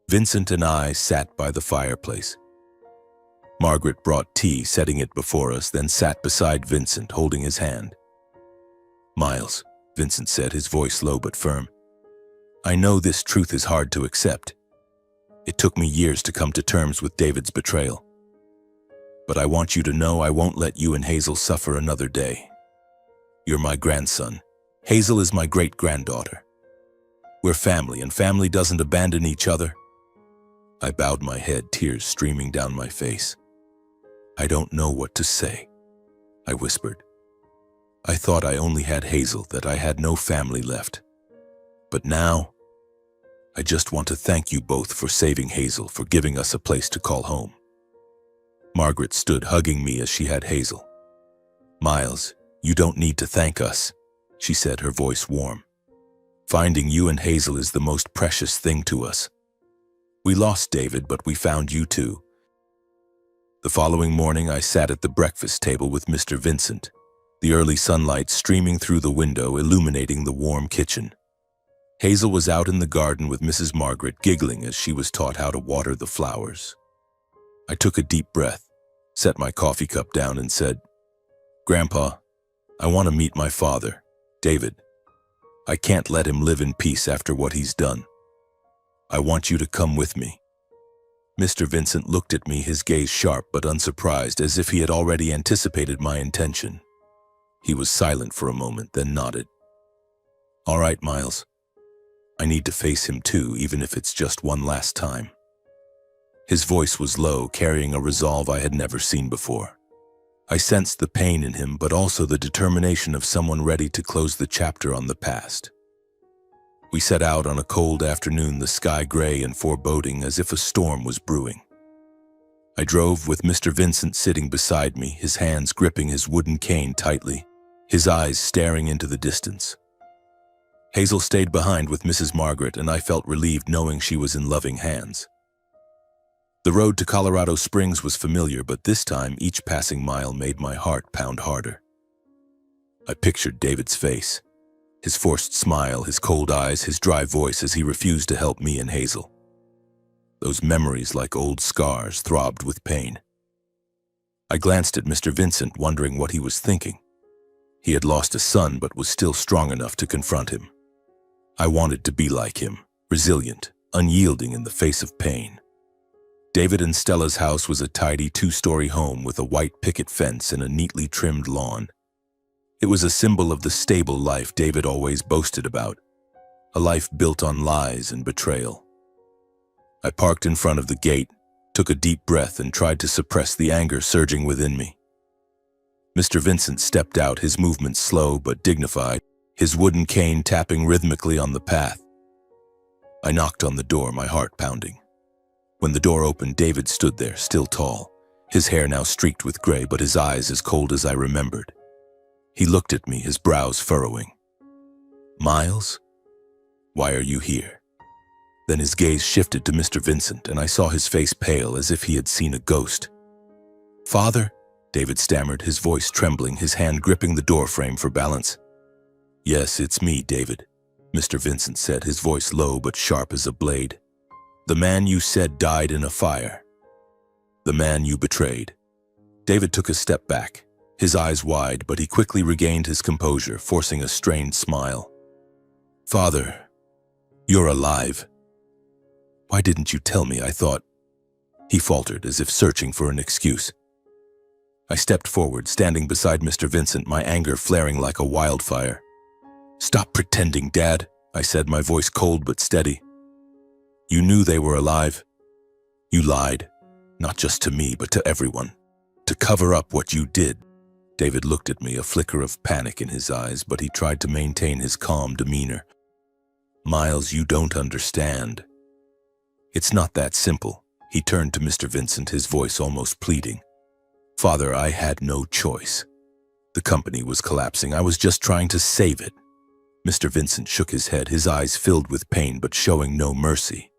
Vincent and I sat by the fireplace. Margaret brought tea, setting it before us, then sat beside Vincent, holding his hand. "Miles," Vincent said, his voice low but firm, "I know this truth is hard to accept. It took me years to come to terms with David's betrayal. But I want you to know I won't let you and Hazel suffer another day. You're my grandson. Hazel is my great-granddaughter. We're family, and family doesn't abandon each other." I bowed my head, tears streaming down my face. "I don't know what to say," I whispered. "I thought I only had Hazel, that I had no family left. But now, I just want to thank you both for saving Hazel, for giving us a place to call home." Margaret stood, hugging me as she had Hazel. "Miles, you don't need to thank us," she said, her voice warm. "Finding you and Hazel is the most precious thing to us. We lost David, but we found you too." The following morning, I sat at the breakfast table with Mr. Vincent, the early sunlight streaming through the window, illuminating the warm kitchen. Hazel was out in the garden with Mrs. Margaret, giggling as she was taught how to water the flowers. I took a deep breath, set my coffee cup down, and said, "Grandpa, I want to meet my father, David. I can't let him live in peace after what he's done. I want you to come with me." Mr. Vincent looked at me, his gaze sharp but unsurprised, as if he had already anticipated my intention. He was silent for a moment, then nodded. "All right, Miles. I need to face him too, even if it's just one last time." His voice was low, carrying a resolve I had never seen before. I sensed the pain in him, but also the determination of someone ready to close the chapter on the past. We set out on a cold afternoon, the sky gray and foreboding, as if a storm was brewing. I drove with Mr. Vincent sitting beside me, his hands gripping his wooden cane tightly, his eyes staring into the distance. Hazel stayed behind with Mrs. Margaret, and I felt relieved knowing she was in loving hands. The road to Colorado Springs was familiar, but this time each passing mile made my heart pound harder. I pictured David's face, his forced smile, his cold eyes, his dry voice as he refused to help me and Hazel. Those memories, like old scars, throbbed with pain. I glanced at Mr. Vincent, wondering what he was thinking. He had lost a son, but was still strong enough to confront him. I wanted to be like him, resilient, unyielding in the face of pain. David and Stella's house was a tidy 2-story home with a white picket fence and a neatly trimmed lawn. It was a symbol of the stable life David always boasted about, a life built on lies and betrayal. I parked in front of the gate, took a deep breath, and tried to suppress the anger surging within me. Mr. Vincent stepped out, his movements slow but dignified, his wooden cane tapping rhythmically on the path. I knocked on the door, my heart pounding. When the door opened, David stood there, still tall, his hair now streaked with gray, but his eyes as cold as I remembered. He looked at me, his brows furrowing. "Miles, why are you here?" Then his gaze shifted to Mr. Vincent, and I saw his face pale as if he had seen a ghost. "Father?" David stammered, his voice trembling, his hand gripping the doorframe for balance. "Yes, it's me, David," Mr. Vincent said, his voice low but sharp as a blade. "The man you said died in a fire. The man you betrayed." David took a step back, his eyes wide, but he quickly regained his composure, forcing a strained smile. "Father, you're alive. Why didn't you tell me? I thought..." he faltered as if searching for an excuse. I stepped forward, standing beside Mr. Vincent, my anger flaring like a wildfire. "Stop pretending, Dad," I said, my voice cold but steady. "You knew they were alive. You lied, not just to me, but to everyone, to cover up what you did." David looked at me, a flicker of panic in his eyes, but he tried to maintain his calm demeanor. "Miles, you don't understand. It's not that simple." He turned to Mr. Vincent, his voice almost pleading. "Father, I had no choice. The company was collapsing. I was just trying to save it." Mr. Vincent shook his head, his eyes filled with pain but showing no mercy.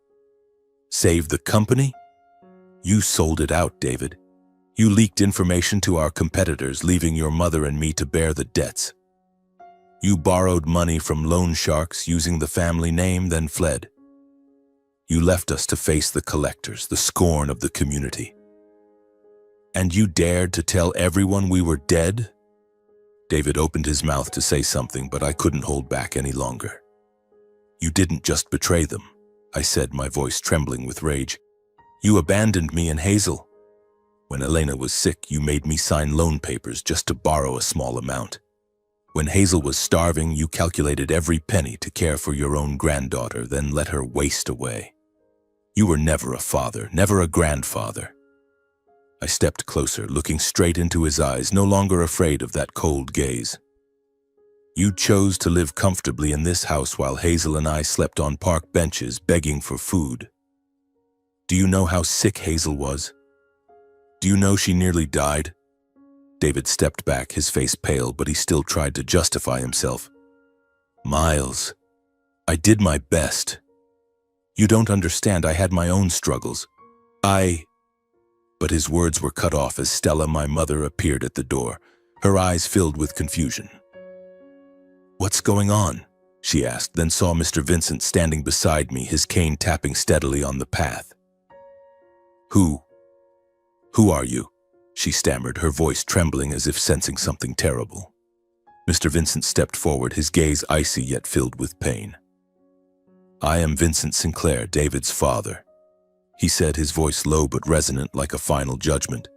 "Save the company? You sold it out, David. You leaked information to our competitors, leaving your mother and me to bear the debts. You borrowed money from loan sharks using the family name, then fled. You left us to face the collectors, the scorn of the community. And you dared to tell everyone we were dead?" David opened his mouth to say something, but I couldn't hold back any longer. "You didn't just betray them," I said, my voice trembling with rage. "You abandoned me and Hazel. When Elena was sick, you made me sign loan papers just to borrow a small amount. When Hazel was starving, you calculated every penny to care for your own granddaughter, then let her waste away. You were never a father, never a grandfather." I stepped closer, looking straight into his eyes, no longer afraid of that cold gaze. "You chose to live comfortably in this house while Hazel and I slept on park benches begging for food. Do you know how sick Hazel was? Do you know she nearly died?" David stepped back, his face pale, but he still tried to justify himself. "Miles, I did my best. You don't understand, I had my own struggles. But his words were cut off as Stella, my mother, appeared at the door, her eyes filled with confusion. "What's going on?" she asked, then saw Mr. Vincent standing beside me, his cane tapping steadily on the path. Who are you?" she stammered, her voice trembling as if sensing something terrible. Mr. Vincent stepped forward, his gaze icy yet filled with pain. "I am Vincent Sinclair, David's father," he said, his voice low but resonant like a final judgment.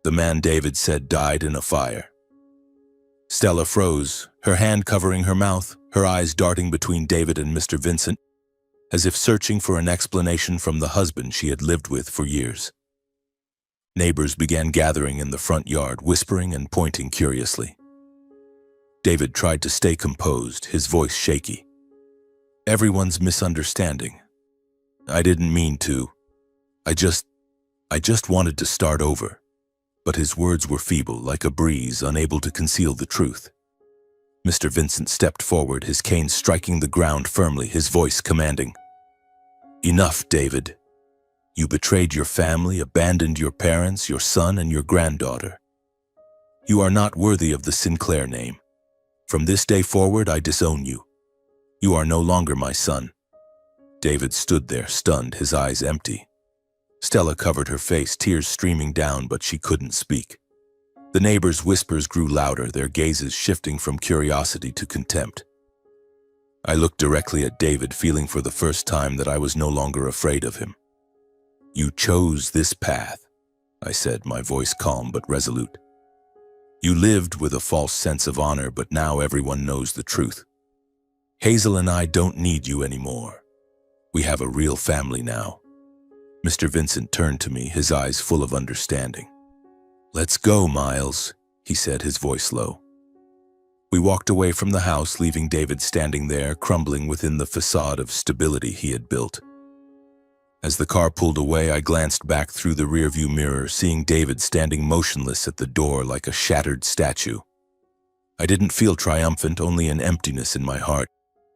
"The man David said died in a fire." Stella froze, her hand covering her mouth, her eyes darting between David and Mr. Vincent, as if searching for an explanation from the husband she had lived with for years. Neighbors began gathering in the front yard, whispering and pointing curiously. David tried to stay composed, his voice shaky. "Everyone's misunderstanding. I didn't mean to. I just wanted to start over." But his words were feeble, like a breeze, unable to conceal the truth. Mr. Vincent stepped forward, his cane striking the ground firmly, his voice commanding. "Enough, David. You betrayed your family, abandoned your parents, your son, and your granddaughter. You are not worthy of the Sinclair name. From this day forward, I disown you. You are no longer my son." David stood there, stunned, his eyes empty. Stella covered her face, tears streaming down, but she couldn't speak. The neighbors' whispers grew louder, their gazes shifting from curiosity to contempt. I looked directly at David, feeling for the first time that I was no longer afraid of him. "You chose this path," I said, my voice calm but resolute. "You lived with a false sense of honor, but now everyone knows the truth. Hazel and I don't need you anymore. We have a real family now." Mr. Vincent turned to me, his eyes full of understanding. "Let's go, Miles," he said, his voice low. We walked away from the house, leaving David standing there, crumbling within the facade of stability he had built. As the car pulled away, I glanced back through the rearview mirror, seeing David standing motionless at the door like a shattered statue. I didn't feel triumphant, only an emptiness in my heart,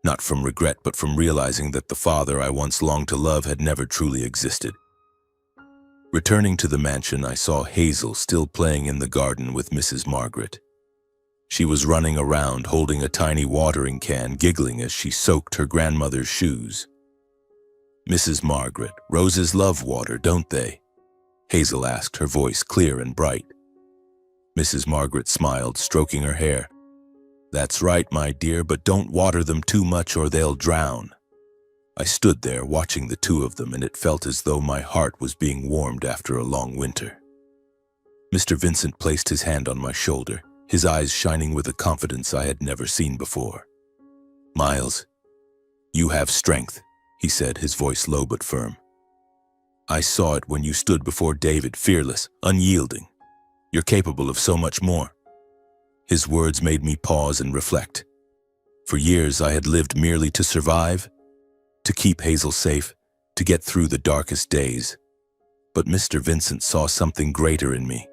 not from regret but from realizing that the father I once longed to love had never truly existed. Returning to the mansion, I saw Hazel still playing in the garden with Mrs. Margaret. She was running around, holding a tiny watering can, giggling as she soaked her grandmother's shoes. "Mrs. Margaret, roses love water, don't they?" Hazel asked, her voice clear and bright. Mrs. Margaret smiled, stroking her hair. "That's right, my dear, but don't water them too much or they'll drown." I stood there watching the two of them, and it felt as though my heart was being warmed after a long winter. Mr. Vincent placed his hand on my shoulder, his eyes shining with a confidence I had never seen before. "Miles, you have strength," he said, his voice low but firm. "I saw it when you stood before David, fearless, unyielding. You're capable of so much more." His words made me pause and reflect. For years I had lived merely to survive, to keep Hazel safe, to get through the darkest days. But Mr. Vincent saw something greater in me,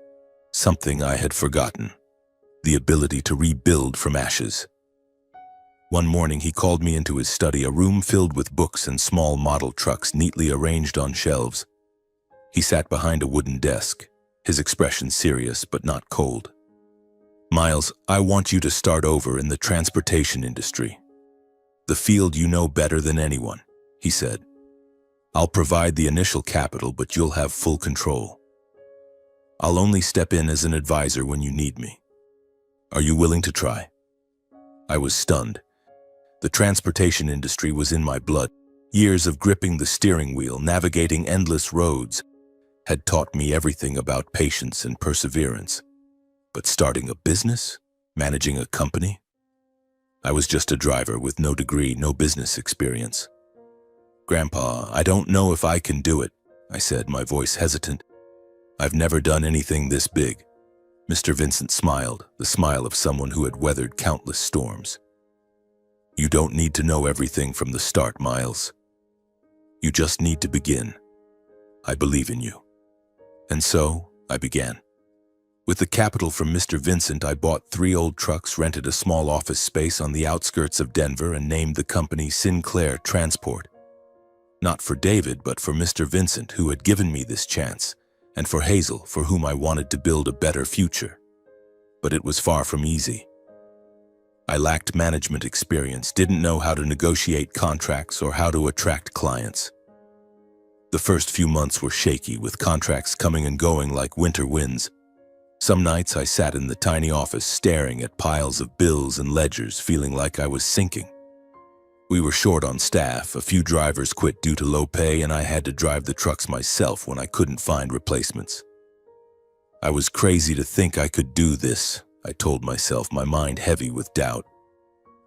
something I had forgotten, the ability to rebuild from ashes. One morning he called me into his study, a room filled with books and small model trucks neatly arranged on shelves. He sat behind a wooden desk, his expression serious but not cold. "Miles, I want you to start over in the transportation industry. The field you know better than anyone," he said. "I'll provide the initial capital, but you'll have full control. I'll only step in as an advisor when you need me. Are you willing to try?" I was stunned. The transportation industry was in my blood. Years of gripping the steering wheel, navigating endless roads, had taught me everything about patience and perseverance. But starting a business, managing a company? I was just a driver with no degree, no business experience. "Grandpa, I don't know if I can do it," I said, my voice hesitant. "I've never done anything this big." Mr. Vincent smiled, the smile of someone who had weathered countless storms. "You don't need to know everything from the start, Miles. You just need to begin. I believe in you." And so, I began. With the capital from Mr. Vincent, I bought 3 old trucks, rented a small office space on the outskirts of Denver, and named the company Sinclair Transport. Not for David, but for Mr. Vincent, who had given me this chance, and for Hazel, for whom I wanted to build a better future. But it was far from easy. I lacked management experience, didn't know how to negotiate contracts or how to attract clients. The first few months were shaky, with contracts coming and going like winter winds. Some nights I sat in the tiny office staring at piles of bills and ledgers, feeling like I was sinking. We were short on staff, a few drivers quit due to low pay, and I had to drive the trucks myself when I couldn't find replacements. I was crazy to think I could do this, I told myself, my mind heavy with doubt.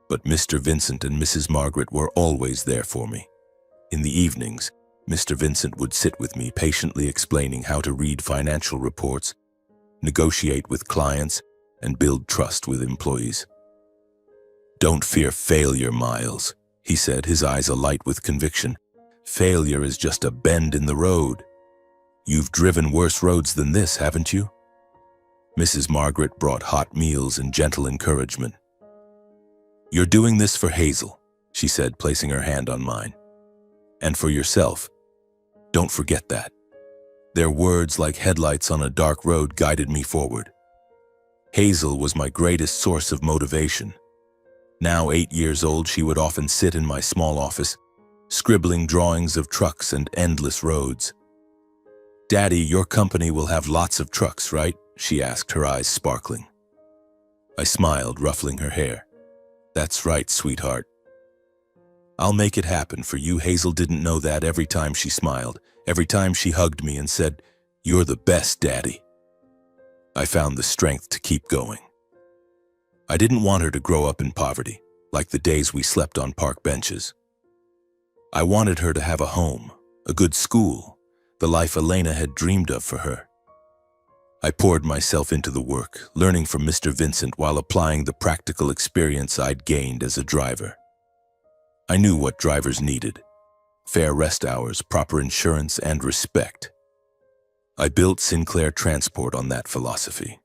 But Mr. Vincent and Mrs. Margaret were always there for me. In the evenings, Mr. Vincent would sit with me, patiently explaining how to read financial reports, negotiate with clients, and build trust with employees. "Don't fear failure, Miles," he said, his eyes alight with conviction. "Failure is just a bend in the road. You've driven worse roads than this, haven't you?" Mrs. Margaret brought hot meals and gentle encouragement. "You're doing this for Hazel," she said, placing her hand on mine. "And for yourself. Don't forget that." Their words, like headlights on a dark road, guided me forward. Hazel was my greatest source of motivation. Now 8 years old, she would often sit in my small office, scribbling drawings of trucks and endless roads. "Daddy, your company will have lots of trucks, right?" she asked, her eyes sparkling. I smiled, ruffling her hair. "That's right, sweetheart. I'll make it happen for you." Hazel didn't know that. Every time she smiled, every time she hugged me and said, "You're the best, Daddy," I found the strength to keep going. I didn't want her to grow up in poverty, like the days we slept on park benches. I wanted her to have a home, a good school, the life Elena had dreamed of for her. I poured myself into the work, learning from Mr. Vincent while applying the practical experience I'd gained as a driver. I knew what drivers needed: fair rest hours, proper insurance, and respect. I built Sinclair Transport on that philosophy.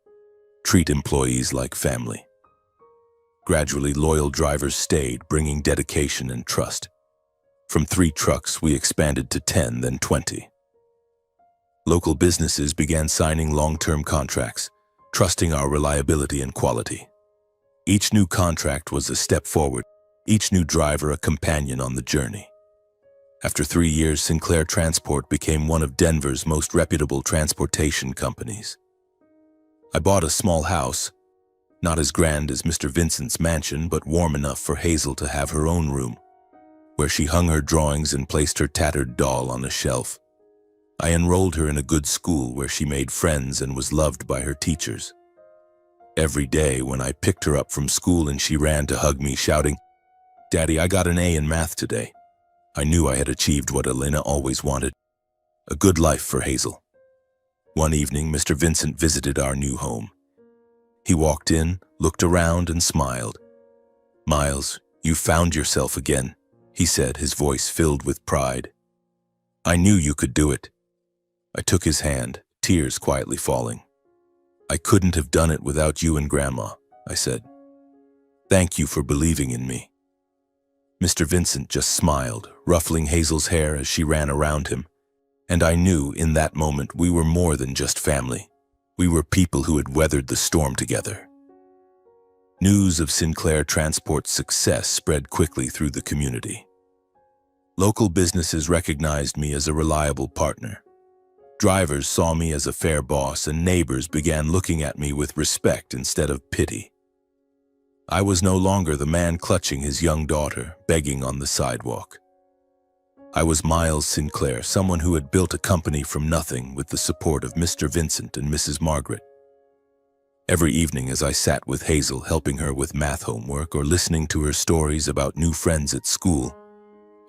Treat employees like family. Gradually, loyal drivers stayed, bringing dedication and trust. From 3 trucks, we expanded to 10, then 20. Local businesses began signing long-term contracts, trusting our reliability and quality. Each new contract was a step forward, each new driver a companion on the journey. After 3 years, Sinclair Transport became one of Denver's most reputable transportation companies. I bought a small house, not as grand as Mr. Vincent's mansion, but warm enough for Hazel to have her own room. where she hung her drawings and placed her tattered doll on a shelf. I enrolled her in a good school where she made friends and was loved by her teachers. Every day when I picked her up from school and she ran to hug me, shouting, "Daddy, I got an A in math today," I knew I had achieved what Elena always wanted, a good life for Hazel. One evening, Mr. Vincent visited our new home. He walked in, looked around, and smiled. "Miles, you found yourself again," he said, his voice filled with pride. "I knew you could do it." I took his hand, tears quietly falling. "I couldn't have done it without you and Grandma," I said. "Thank you for believing in me." Mr. Vincent just smiled, ruffling Hazel's hair as she ran around him. And I knew in that moment we were more than just family. We were people who had weathered the storm together. News of Sinclair Transport's success spread quickly through the community. Local businesses recognized me as a reliable partner. Drivers saw me as a fair boss, and neighbors began looking at me with respect instead of pity. I was no longer the man clutching his young daughter, begging on the sidewalk. I was Miles Sinclair, someone who had built a company from nothing with the support of Mr. Vincent and Mrs. Margaret. Every evening as I sat with Hazel, helping her with math homework or listening to her stories about new friends at school,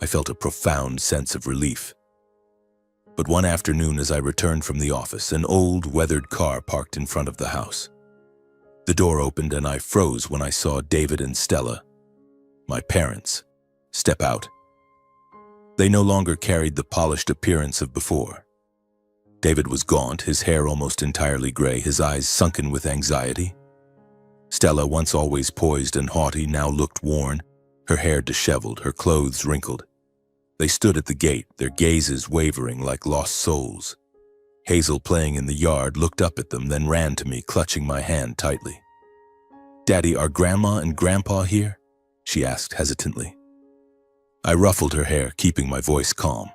I felt a profound sense of relief. But one afternoon as I returned from the office, an old, weathered car parked in front of the house. The door opened and I froze when I saw David and Stella, my parents, step out. They no longer carried the polished appearance of before. David was gaunt, his hair almost entirely gray, his eyes sunken with anxiety. Stella, once always poised and haughty, now looked worn, her hair disheveled, her clothes wrinkled. They stood at the gate, their gazes wavering like lost souls. Hazel, playing in the yard, looked up at them, then ran to me, clutching my hand tightly. "Daddy, are Grandma and Grandpa here?" she asked hesitantly. I ruffled her hair, keeping my voice calm.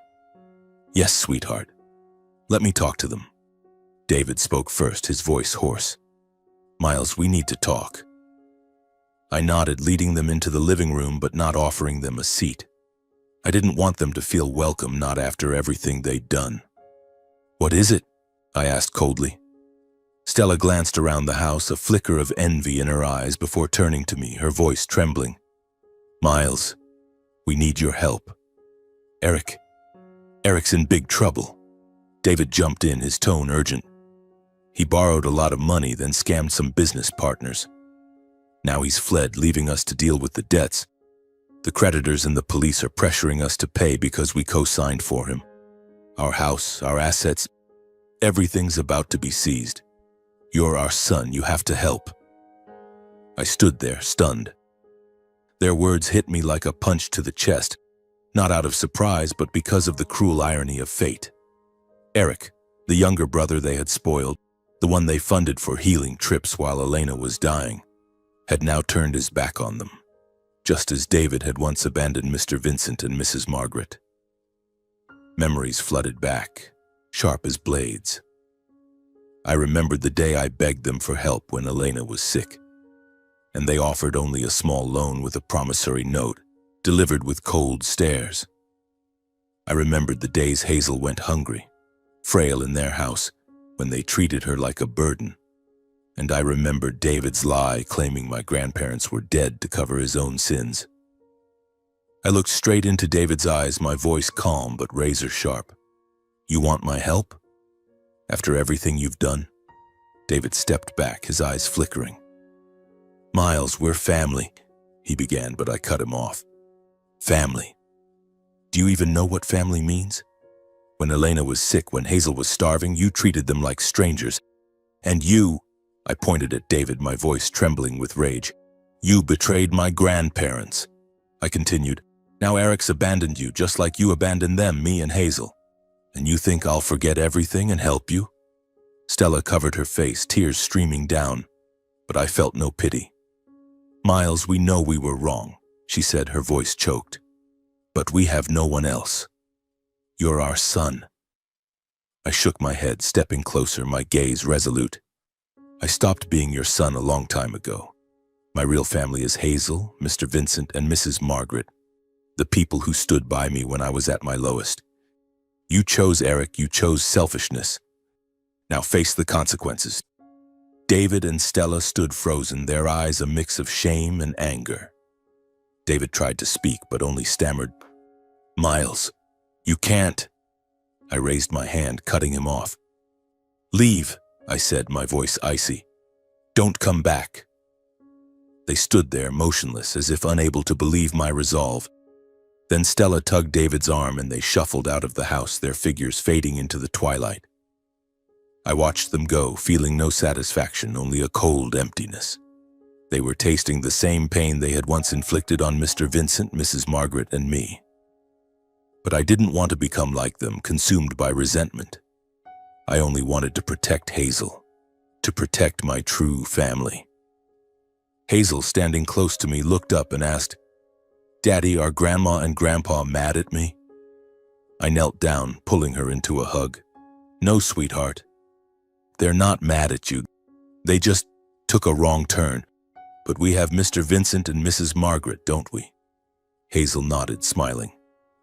"Yes, sweetheart. Let me talk to them." David spoke first, his voice hoarse. "Miles, we need to talk." I nodded, leading them into the living room but not offering them a seat. I didn't want them to feel welcome, not after everything they'd done. "What is it?" I asked coldly. Stella glanced around the house, a flicker of envy in her eyes before turning to me, her voice trembling. "Miles, we need your help. Eric's in big trouble." David jumped in, his tone urgent. "He borrowed a lot of money, then scammed some business partners. Now he's fled, leaving us to deal with the debts. The creditors and the police are pressuring us to pay because we co-signed for him. Our house, our assets, everything's about to be seized. You're our son, you have to help." I stood there, stunned. Their words hit me like a punch to the chest, not out of surprise, but because of the cruel irony of fate. Eric, the younger brother they had spoiled, the one they funded for healing trips while Elena was dying, had now turned his back on them, just as David had once abandoned Mr. Vincent and Mrs. Margaret. Memories flooded back, sharp as blades. I remembered the day I begged them for help when Elena was sick, and they offered only a small loan with a promissory note, delivered with cold stares. I remembered the days Hazel went hungry, frail in their house, when they treated her like a burden. And I remembered David's lie claiming my grandparents were dead to cover his own sins. I looked straight into David's eyes, my voice calm but razor sharp. "You want my help? After everything you've done?" David stepped back, his eyes flickering. "Miles, we're family," he began, but I cut him off. "Family? Do you even know what family means? When Elena was sick, when Hazel was starving, you treated them like strangers. And you," I pointed at David, my voice trembling with rage, "you betrayed my grandparents." I continued, "Now Eric's abandoned you, just like you abandoned them, me and Hazel. And you think I'll forget everything and help you?" Stella covered her face, tears streaming down, but I felt no pity. "Miles, we know we were wrong," she said, her voice choked. "But we have no one else. You're our son." I shook my head, stepping closer, my gaze resolute. "I stopped being your son a long time ago. My real family is Hazel, Mr. Vincent, and Mrs. Margaret. the people who stood by me when I was at my lowest. You chose Eric, you chose selfishness. Now face the consequences. David and Stella stood frozen, their eyes a mix of shame and anger. David tried to speak, but only stammered, "Miles, you can't." I raised my hand, cutting him off. "Leave," I said, my voice icy. "Don't come back." They stood there, motionless, as if unable to believe my resolve. Then Stella tugged David's arm and they shuffled out of the house, their figures fading into the twilight. I watched them go, feeling no satisfaction, only a cold emptiness. They were tasting the same pain they had once inflicted on Mr. Vincent, Mrs. Margaret, and me. But I didn't want to become like them, consumed by resentment. I only wanted to protect Hazel, to protect my true family. Hazel, standing close to me, looked up and asked, "Daddy, are Grandma and Grandpa mad at me?" I knelt down, pulling her into a hug. "No, sweetheart. They're not mad at you. They just took a wrong turn. But we have Mr. Vincent and Mrs. Margaret, don't we?" Hazel nodded, smiling.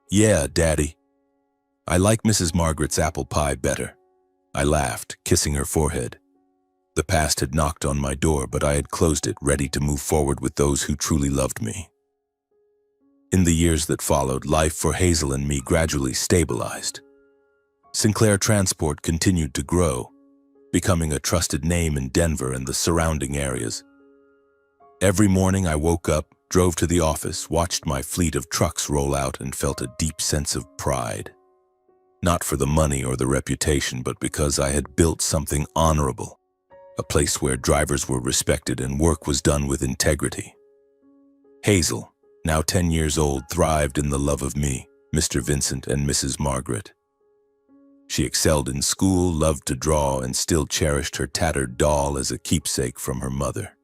"Yeah, Daddy. I like Mrs. Margaret's apple pie better." I laughed, kissing her forehead. The past had knocked on my door, but I had closed it, ready to move forward with those who truly loved me. In the years that followed, life for Hazel and me gradually stabilized. Sinclair Transport continued to grow, becoming a trusted name in Denver and the surrounding areas. Every morning I woke up, drove to the office, watched my fleet of trucks roll out, and felt a deep sense of pride. Not for the money or the reputation, but because I had built something honorable, a place where drivers were respected and work was done with integrity. Hazel, now 10 years old, thrived in the love of me, Mr. Vincent, and Mrs. Margaret. She excelled in school, loved to draw, and still cherished her tattered doll as a keepsake from her mother.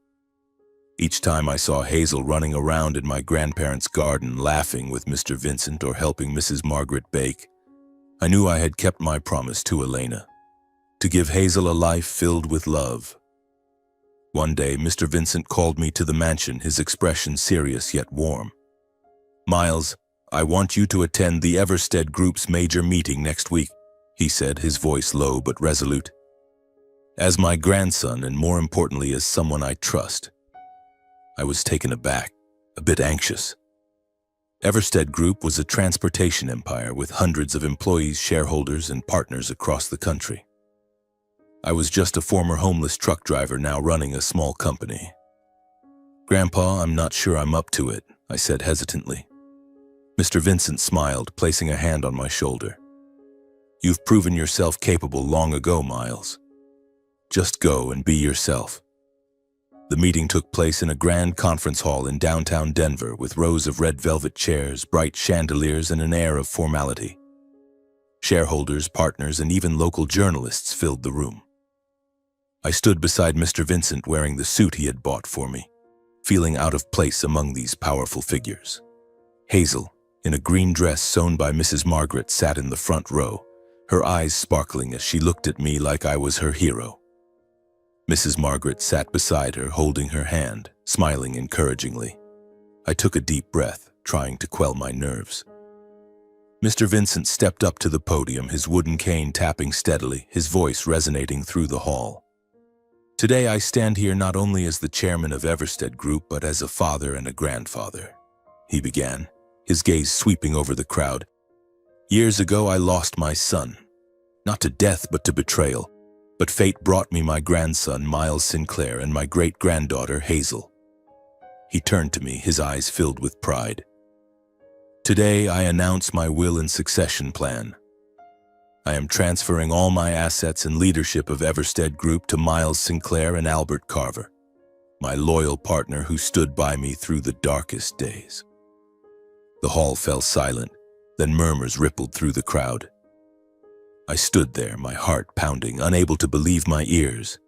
Each time I saw Hazel running around in my grandparents' garden, laughing with Mr. Vincent or helping Mrs. Margaret bake, I knew I had kept my promise to Elena, to give Hazel a life filled with love. One day, Mr. Vincent called me to the mansion, his expression serious yet warm. "Miles, I want you to attend the Everstead Group's major meeting next week," he said, his voice low but resolute. "As my grandson, and more importantly, as someone I trust." I was taken aback, a bit anxious. Everstead Group was a transportation empire with hundreds of employees, shareholders, and partners across the country. I was just a former homeless truck driver now running a small company. "Grandpa, I'm not sure I'm up to it," I said hesitantly. Mr. Vincent smiled, placing a hand on my shoulder. "You've proven yourself capable long ago, Miles. Just go and be yourself." The meeting took place in a grand conference hall in downtown Denver with rows of red velvet chairs, bright chandeliers, and an air of formality. Shareholders, partners, and even local journalists filled the room. I stood beside Mr. Vincent wearing the suit he had bought for me, feeling out of place among these powerful figures. Hazel, in a green dress sewn by Mrs. Margaret, sat in the front row, her eyes sparkling as she looked at me like I was her hero. Mrs. Margaret sat beside her, holding her hand, smiling encouragingly. I took a deep breath, trying to quell my nerves. Mr. Vincent stepped up to the podium, his wooden cane tapping steadily, his voice resonating through the hall. "Today I stand here not only as the chairman of Everstead Group, but as a father and a grandfather," he began, his gaze sweeping over the crowd. "Years ago I lost my son, not to death but to betrayal. But fate brought me my grandson, Miles Sinclair, and my great-granddaughter, Hazel." He turned to me, his eyes filled with pride. "Today, I announce my will and succession plan. I am transferring all my assets and leadership of Everstead Group to Miles Sinclair and Albert Carver, my loyal partner who stood by me through the darkest days." The hall fell silent, then murmurs rippled through the crowd. I stood there, my heart pounding, unable to believe my ears.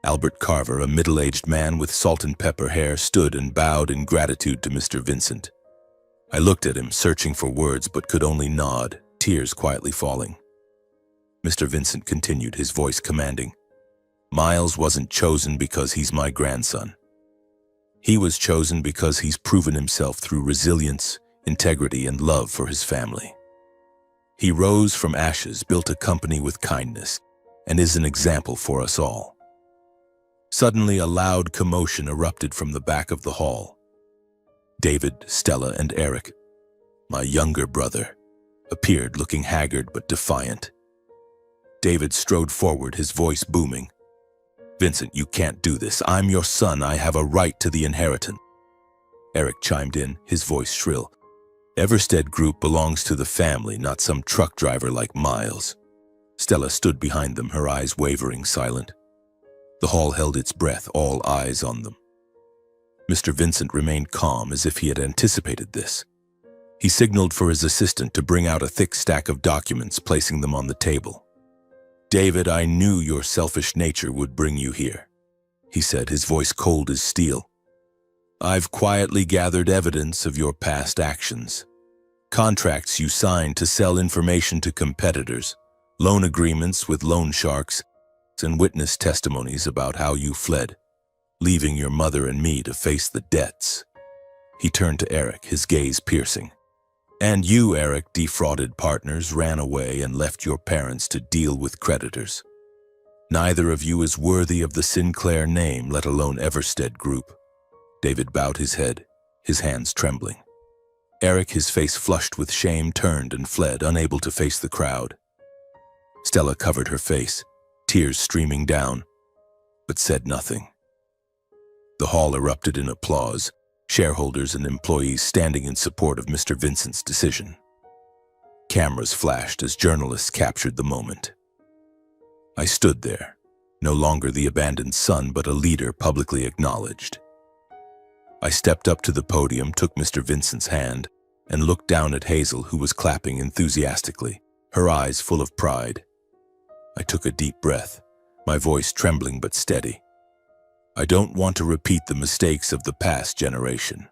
Albert Carver, a middle-aged man with salt and pepper hair, stood and bowed in gratitude to Mr. Vincent. I looked at him, searching for words, but could only nod, tears quietly falling. Mr. Vincent continued, his voice commanding. "Miles wasn't chosen because he's my grandson. He was chosen because he's proven himself through resilience, integrity, and love for his family. He rose from ashes, built a company with kindness, and is an example for us all. Suddenly, a loud commotion erupted from the back of the hall. David, Stella, and Eric, my younger brother, appeared looking haggard but defiant. David strode forward, his voice booming. "Vincent, you can't do this. I'm your son. I have a right to the inheritance." Eric chimed in, his voice shrill. "Everstead Group belongs to the family, not some truck driver like Miles." Stella stood behind them, her eyes wavering, silent. The hall held its breath, all eyes on them. Mr. Vincent remained calm, as if he had anticipated this. He signaled for his assistant to bring out a thick stack of documents, placing them on the table. "David, I knew your selfish nature would bring you here," he said, his voice cold as steel. "I've quietly gathered evidence of your past actions. Contracts you signed to sell information to competitors, loan agreements with loan sharks, and witness testimonies about how you fled, leaving your mother and me to face the debts." He turned to Eric, his gaze piercing. "And you, Eric, defrauded partners, ran away, and left your parents to deal with creditors. Neither of you is worthy of the Sinclair name, let alone Everstead Group." David bowed his head, his hands trembling. Eric, his face flushed with shame, turned and fled, unable to face the crowd. Stella covered her face, tears streaming down, but said nothing. The hall erupted in applause, shareholders and employees standing in support of Mr. Vincent's decision. Cameras flashed as journalists captured the moment. I stood there, no longer the abandoned son, but a leader publicly acknowledged. I stepped up to the podium, took Mr. Vincent's hand, and looked down at Hazel, who was clapping enthusiastically, her eyes full of pride. I took a deep breath, my voice trembling but steady. "I don't want to repeat the mistakes of the past generation.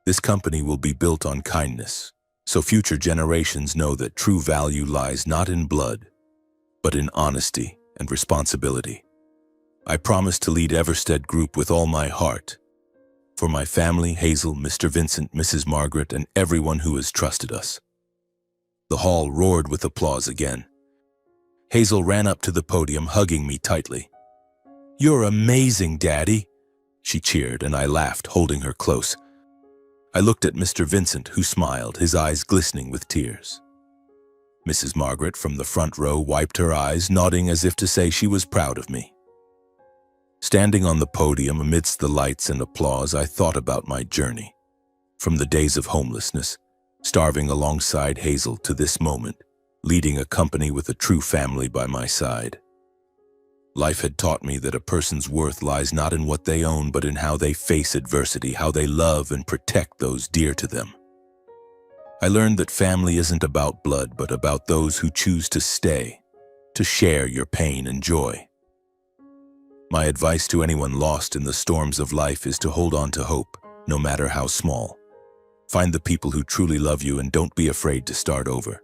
This company will be built on kindness, so future generations know that true value lies not in blood, but in honesty and responsibility. I promise to lead Everstead Group with all my heart. For my family, Hazel, Mr. Vincent, Mrs. Margaret, and everyone who has trusted us." The hall roared with applause again. Hazel ran up to the podium, hugging me tightly. "You're amazing, Daddy," she cheered, and I laughed, holding her close. I looked at Mr. Vincent, who smiled, his eyes glistening with tears. Mrs. Margaret from the front row wiped her eyes, nodding as if to say she was proud of me. Standing on the podium amidst the lights and applause, I thought about my journey. From the days of homelessness, starving alongside Hazel, to this moment, leading a company with a true family by my side. Life had taught me that a person's worth lies not in what they own, but in how they face adversity, how they love and protect those dear to them. I learned that family isn't about blood, but about those who choose to stay, to share your pain and joy. My advice to anyone lost in the storms of life is to hold on to hope, no matter how small. Find the people who truly love you and don't be afraid to start over.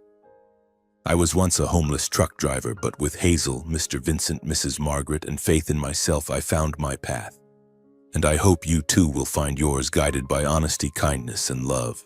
I was once a homeless truck driver, but with Hazel, Mr. Vincent, Mrs. Margaret, and faith in myself, I found my path. And I hope you too will find yours, guided by honesty, kindness, and love.